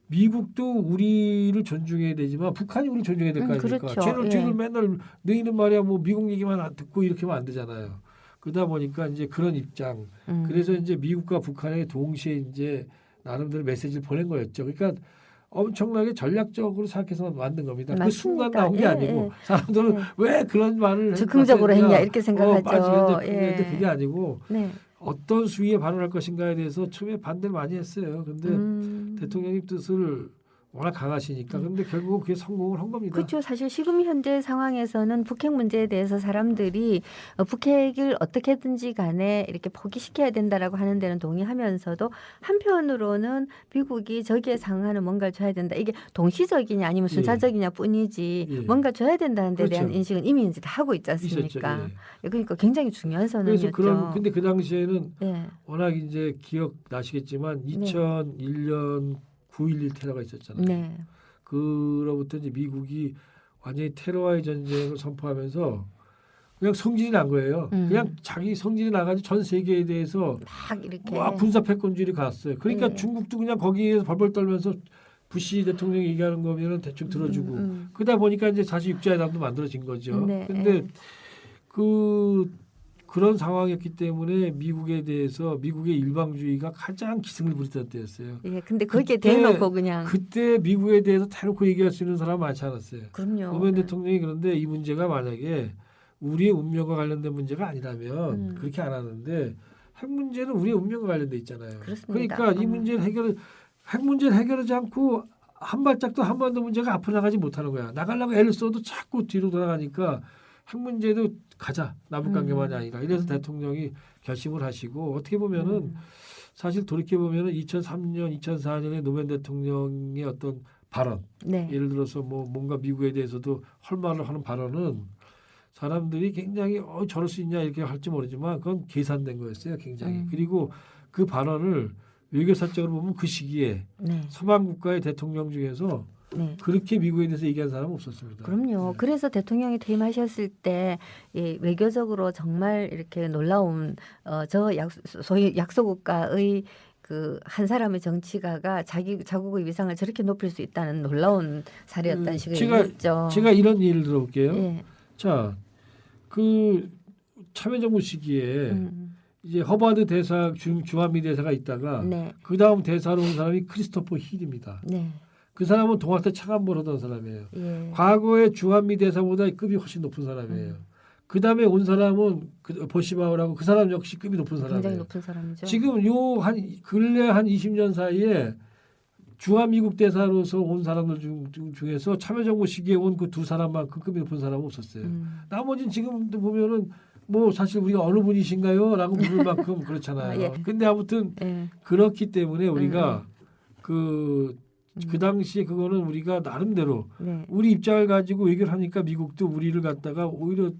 미국도 우리를 존중해야 되지만 북한이 우리를 존중해야 될 거 아닙니까? 그렇죠. 쟤는 예. 쟤들 맨날 너희는 말이야 뭐 미국 얘기만 안 듣고 이렇게 하면 안 되잖아요. 그러다 보니까 이제 그런 입장. 그래서 이제 미국과 북한에 동시에 이제 나름대로 메시지를 보낸 거였죠. 그러니까 엄청나게 전략적으로 생각해서 만든 겁니다. 그 순간 맞습니다. 나온 게 예, 아니고 예. 사람들은 예. 왜 그런 말을 즉흥적으로 했냐 했냐 이렇게 생각하죠. 맞지. 근데 예. 그게 아니고 네. 어떤 수위에 반응할 것인가에 대해서 처음에 반대를 많이 했어요. 근데 대통령님 뜻을 워낙 강하시니까 근데 결국 그게 성공을 한 겁니다. 그렇죠. 사실 지금 현재 상황에서는 북핵 문제에 대해서 사람들이 북핵을 어떻게든지 간에 이렇게 포기시켜야 된다라고 하는 데는 동의하면서도 한편으로는 미국이 저기에 상응하는 뭔가를 줘야 된다. 이게 동시적이냐 아니면 순차적이냐 뿐이지 예. 뭔가 줘야 된다는 데 대한 그렇죠. 인식은 이미 이제 다 하고 있지 있었죠. 않습니까? 예. 그러니까 굉장히 중요한 그래서 선언이었죠. 근데 그 당시에는 예. 워낙 이제 기억나시겠지만 2001년 9.11 테러가 있었잖아요. 네. 그로부터 이제 미국이 완전히 테러와의 전쟁을 선포하면서 그냥 성질이 난 거예요. 그냥 자기 성질이 나가지고 전 세계에 대해서 막 이렇게 와 군사 패권주의를 갔어요. 그러니까 예. 중국도 그냥 거기에서 벌벌 떨면서 부시 대통령이 얘기하는 거면 대충 들어주고 그러다 보니까 이제 다시 육자회담도 만들어진 거죠. 네. 근데 그런 상황이었기 때문에 미국에 대해서 미국의 일방주의가 가장 기승을 부리던 때였어요. 예. 근데 거기에 그때- 대놓고 그냥 그때 미국에 대해서 대놓고 얘기할 수 있는 사람 많지 않았어요. 그럼요. 노무현 대통령이 그런데 이 문제가 만약에 우리의 운명과 관련된 문제가 아니라면 그렇게 안 하는데 핵 문제는 우리의 운명과 관련돼 있잖아요. 그렇습니다. 그러니까 이 문제를 핵 문제를 해결하지 않고 한 발짝도 한반도 문제가 앞으로 나가지 못하는 거야. 나가려고 애를 써도 자꾸 뒤로 돌아가니까 핵 문제도 가자. 남북 관계만이 아니라 이래서 대통령이 결심을 하시고 어떻게 보면은 사실 돌이켜 보면은 2003년, 2004년에 노무현 대통령의 어떤 발언, 네. 예를 들어서 뭐 뭔가 미국에 대해서도 헐말을 하는 발언은 사람들이 굉장히 저럴 수 있냐 이렇게 할지 모르지만 그건 계산된 거였어요. 굉장히. 그리고 그 발언을 외교사적으로 보면 그 시기에 네. 서방 국가의 대통령 중에서 네. 그렇게 미국에 대해서 얘기한 사람은 없었습니다. 그럼요. 네. 그래서 대통령이 퇴임하셨을 때 이 외교적으로 정말 이렇게 놀라운 소위 약소국가의 그 한 사람의 정치가가 자국의 위상을 저렇게 높일 수 있다는 놀라운 사례였다는 식으로 얘기했죠. 제가 이런 예를 들어볼게요. 예. 자, 그 참여정부 시기에 이제 허버드 대사 주한미 대사가 있다가 네. 그 다음 대사로 온 사람이 크리스토퍼 힐입니다. 네. 그 사람은 동학대 차관보를 하던 사람이에요. 예. 과거에 주한미 대사보다 급이 훨씬 높은 사람이에요. 그 다음에 온 사람은 보시바우라고 그 사람 역시 급이 높은 굉장히 사람이에요. 높은 사람이죠. 지금 근래 한 20년 사이에 주한미국 대사로서 온 사람들 중에서 참여정부 시기에 온 그 두 사람만큼 급이 높은 사람은 없었어요. 나머지는 지금 보면은 뭐 사실 우리가 어느 분이신가요? 라고 물을 만큼 그렇잖아요. 예. 근데 아무튼 예. 그렇기 때문에 우리가 그 당시에 그거는 우리가 나름대로 네. 우리 입장을 가지고 외교를 하니까 미국도 우리를 갖다가 오히려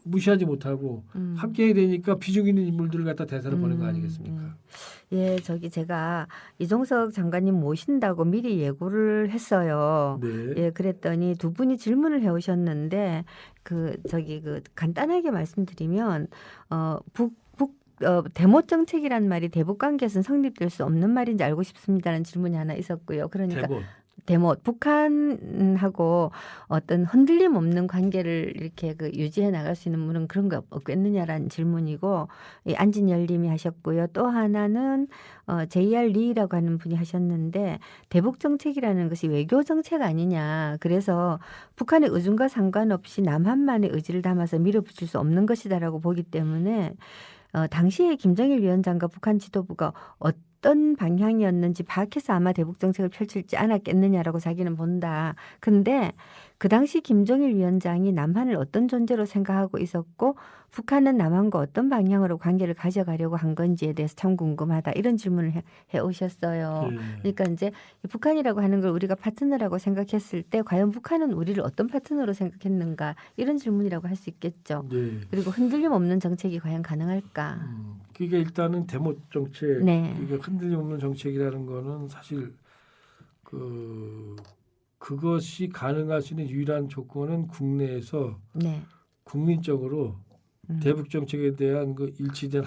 무시하지 못하고 함께 해야 되니까 비중 있는 인물들을 갖다 대사를 보낸 거 아니겠습니까? 예, 제가 이종석 장관님 모신다고 미리 예고를 했어요. 네. 예, 그랬더니 두 분이 질문을 해오셨는데 간단하게 말씀드리면 대못 정책이란 말이 대북 관계에서는 성립될 수 없는 말인지 알고 싶습니다라는 질문이 하나 있었고요. 그러니까 대못. 대못 북한하고 어떤 흔들림 없는 관계를 이렇게 유지해 나갈 수 있는 분은 그런 거 없겠느냐라는 질문이고 이 안진열님이 하셨고요. 또 하나는 JR 리라고 하는 분이 하셨는데 대북 정책이라는 것이 외교 정책 아니냐. 그래서 북한의 의중과 상관없이 남한만의 의지를 담아서 밀어붙일 수 없는 것이다라고 보기 때문에 당시에 김정일 위원장과 북한 지도부가 어떤 방향이었는지 파악해서 아마 대북 정책을 펼칠지 않았겠느냐라고 자기는 본다. 근데 그 당시 김정일 위원장이 남한을 어떤 존재로 생각하고 있었고 북한은 남한과 어떤 방향으로 관계를 가져가려고 한 건지에 대해서 참 궁금하다. 이런 질문을 해 오셨어요. 예. 그러니까 이제 이 북한이라고 하는 걸 우리가 파트너라고 생각했을 때 과연 북한은 우리를 어떤 파트너로 생각했는가 이런 질문이라고 할 수 있겠죠. 네. 그리고 흔들림 없는 정책이 과연 가능할까? 그게 일단은 대못 정책, 네. 이게 흔들림 없는 정책이라는 거는 사실 그것이 가능할 수 있는 유일한 조건은 국내에서 네. 국민적으로 대북 정책에 대한 그 일치된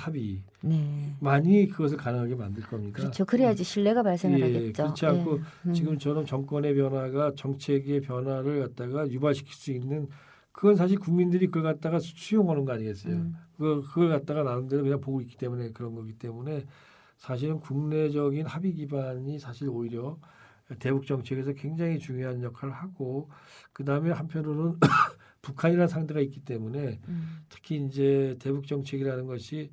네. 합의만이 그것을 가능하게 만들 겁니다. 그렇죠. 그래야지 신뢰가 발생을 예, 하겠죠. 그렇지 않고 예. 지금처럼 정권의 변화가 정책의 변화를 갖다가 유발시킬 수 있는 그건 사실 국민들이 그걸 갖다가 수용하는 거 아니겠어요. 그걸 갖다가 나름대로 그냥 보고 있기 때문에 그런 거기 때문에 사실은 국내적인 합의 기반이 사실 오히려 대북 정책에서 굉장히 중요한 역할을 하고 그다음에 한편으로는 북한이라는 상대가 있기 때문에 특히 이제 대북 정책이라는 것이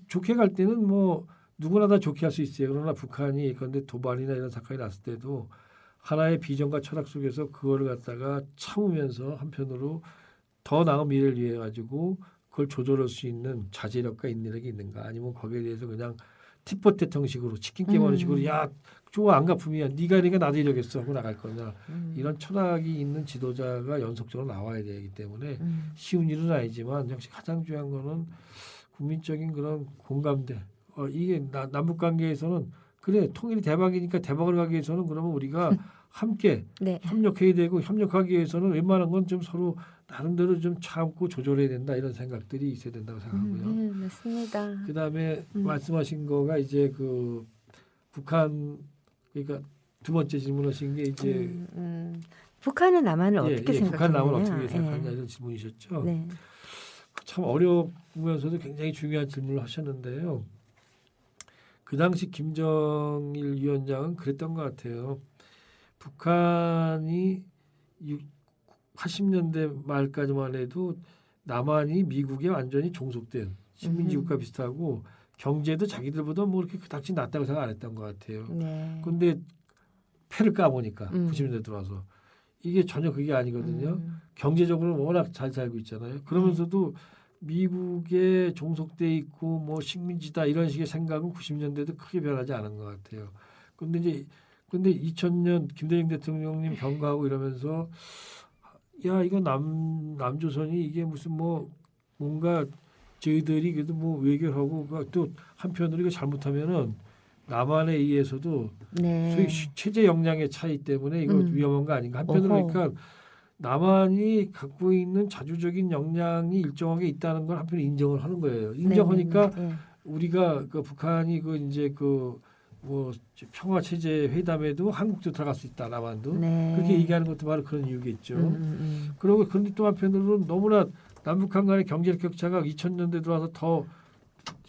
좋게 갈 때는 뭐 누구나 다 좋게 할 수 있어요. 그러나 북한이 그런데 도발이나 이런 사건이 났을 때도 하나의 비전과 철학 속에서 그거를 갖다가 참으면서 한편으로 더 나은 미래를 위해 가지고 그걸 조절할 수 있는 자제력과 인내력이 있는가 아니면 거기에 대해서 그냥 tit-for-tat 형식으로 치킨 게임하는 식으로 야 좋아 안 갚으면 네가 이러니까 나도 이러겠어 하고 나갈 거냐 이런 철학이 있는 지도자가 연속적으로 나와야 되기 때문에 쉬운 일은 아니지만 역시 가장 중요한 거는 국민적인 그런 공감대 이게 남북 관계에서는 그래 통일이 대박이니까 대박을 가기 위해서는 그러면 우리가 함께 네. 협력해야 되고 협력하기 위해서는 웬만한 건 좀 서로 나름대로 좀 참고 조절해야 된다 이런 생각들이 있어야 된다고 생각하고요. 네, 맞습니다. 그다음에 말씀하신 거가 이제 그 북한 그러니까 두 번째 질문하신 게 이제 북한은 남한을 어떻게 생각하느냐. 북한 남을 어떻게 생각하냐 이런 질문이셨죠. 네. 참 어려우면서도 굉장히 중요한 질문을 하셨는데요. 그 당시 김정일 위원장은 그랬던 것 같아요. 북한이 80년대 말까지만 해도 남한이 미국에 완전히 종속된 식민지국과 비슷하고 경제도 자기들보다 뭐 이렇게 그닥지 낫다고 생각 안 했던 것 같아요. 네. 그런데 패를 까보니까 90년대 들어와서 이게 전혀 그게 아니거든요. 경제적으로 워낙 잘 살고 있잖아요. 그러면서도 미국에 종속돼 있고 뭐 식민지다 이런 식의 생각은 90년대도 크게 변하지 않은 것 같아요. 근데 2000년 김대중 대통령님 병가하고 이러면서 야 이거 남조선이 이게 무슨 뭐 뭔가 저희들이 그래도 뭐 외교하고 또 한편으로 이거 잘못하면은 남한에 의해서도 소위 체제 역량의 차이 때문에 이거 위험한 거 아닌가 한편으로 그러니까 남한이 갖고 있는 자주적인 역량이 일정하게 있다는 걸 한편으로 인정을 하는 거예요. 인정하니까 우리가 그 북한이 그 이제 그 뭐 평화 체제 회담에도 한국도 들어갈 수 있다 남한도 그렇게 얘기하는 것도 바로 그런 이유겠죠. 그리고 그런데 또 한편으로는 너무나 남북한 간의 경제적 격차가 2000년대 들어와서 더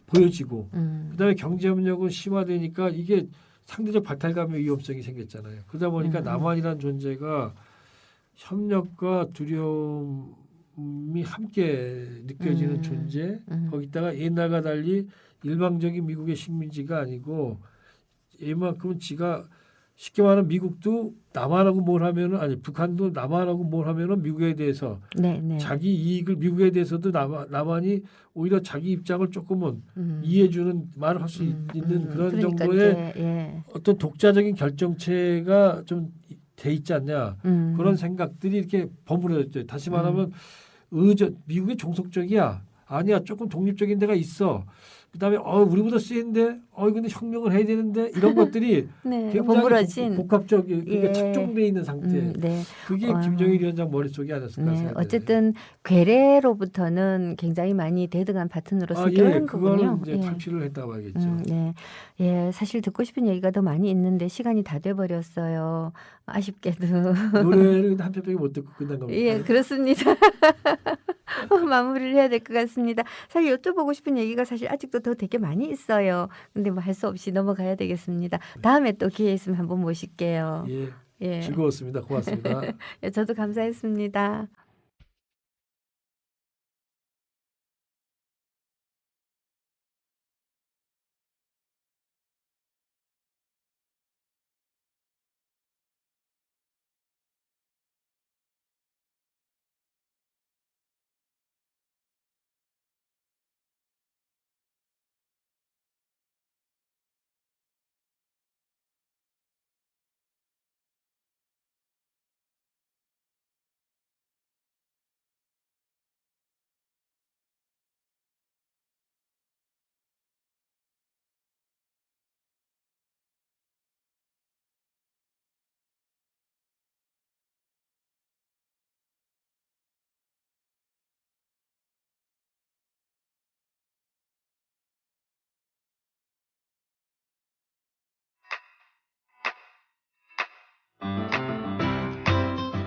보여지고 그다음에 경제협력은 심화되니까 이게 상대적 박탈감의 위험성이 생겼잖아요. 그러다 보니까 남한이라는 존재가 협력과 두려움이 함께 느껴지는 존재 거기다가 옛날과 달리 일방적인 미국의 식민지가 아니고 이만큼은 지가 쉽게 말하면 미국도 남한하고 뭘 하면은 아니 북한도 남한하고 뭘 하면은 미국에 대해서 자기 이익을 미국에 대해서도 남한이 오히려 자기 입장을 조금은 이해해주는 말을 할 수 있는 그런 그러니까 정도의 어떤 독자적인 결정체가 좀 돼 있지 않냐 그런 생각들이 이렇게 버무려졌죠. 다시 말하면 미국의 종속적이야 아니야 조금 독립적인 데가 있어. 그다음에 우리보다 센데 근데 혁명을 해야 되는데 이런 것들이 네, 굉장히 버무러진. 복합적인 그게 예. 착종돼 있는 상태. 네. 그게 김정일 위원장 머릿속이 아니었을까 네, 생각되네요. 어쨌든 괴뢰로부터는 굉장히 많이 대등한 파트너로 승격을 한 그거는 거군요. 이제 예. 탈피를 했다고 하겠죠. 네. 예, 사실 듣고 싶은 얘기가 더 많이 있는데 시간이 다 돼버렸어요. 아쉽게도. 노래를 한 편밖에 못 듣고 끝난 겁니까? 예, 그렇습니다. 마무리를 해야 될 것 같습니다. 사실 여쭤보고 싶은 얘기가 사실 아직도 더 되게 많이 있어요. 근데 뭐 할 수 없이 넘어가야 되겠습니다. 다음에 또 기회 있으면 한번 모실게요. 예, 예. 즐거웠습니다. 고맙습니다. 예, 저도 감사했습니다.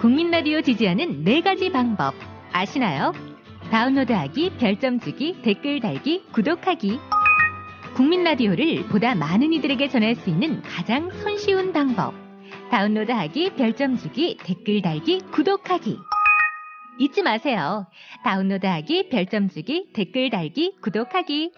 국민 라디오 지지하는 4가지 방법 아시나요? 다운로드하기, 별점 주기, 댓글 달기, 구독하기. 국민 라디오를 보다 많은 이들에게 전할 수 있는 가장 손쉬운 방법. 다운로드하기, 별점 주기, 댓글 달기, 구독하기. 잊지 마세요. 다운로드하기, 별점 주기, 댓글 달기, 구독하기.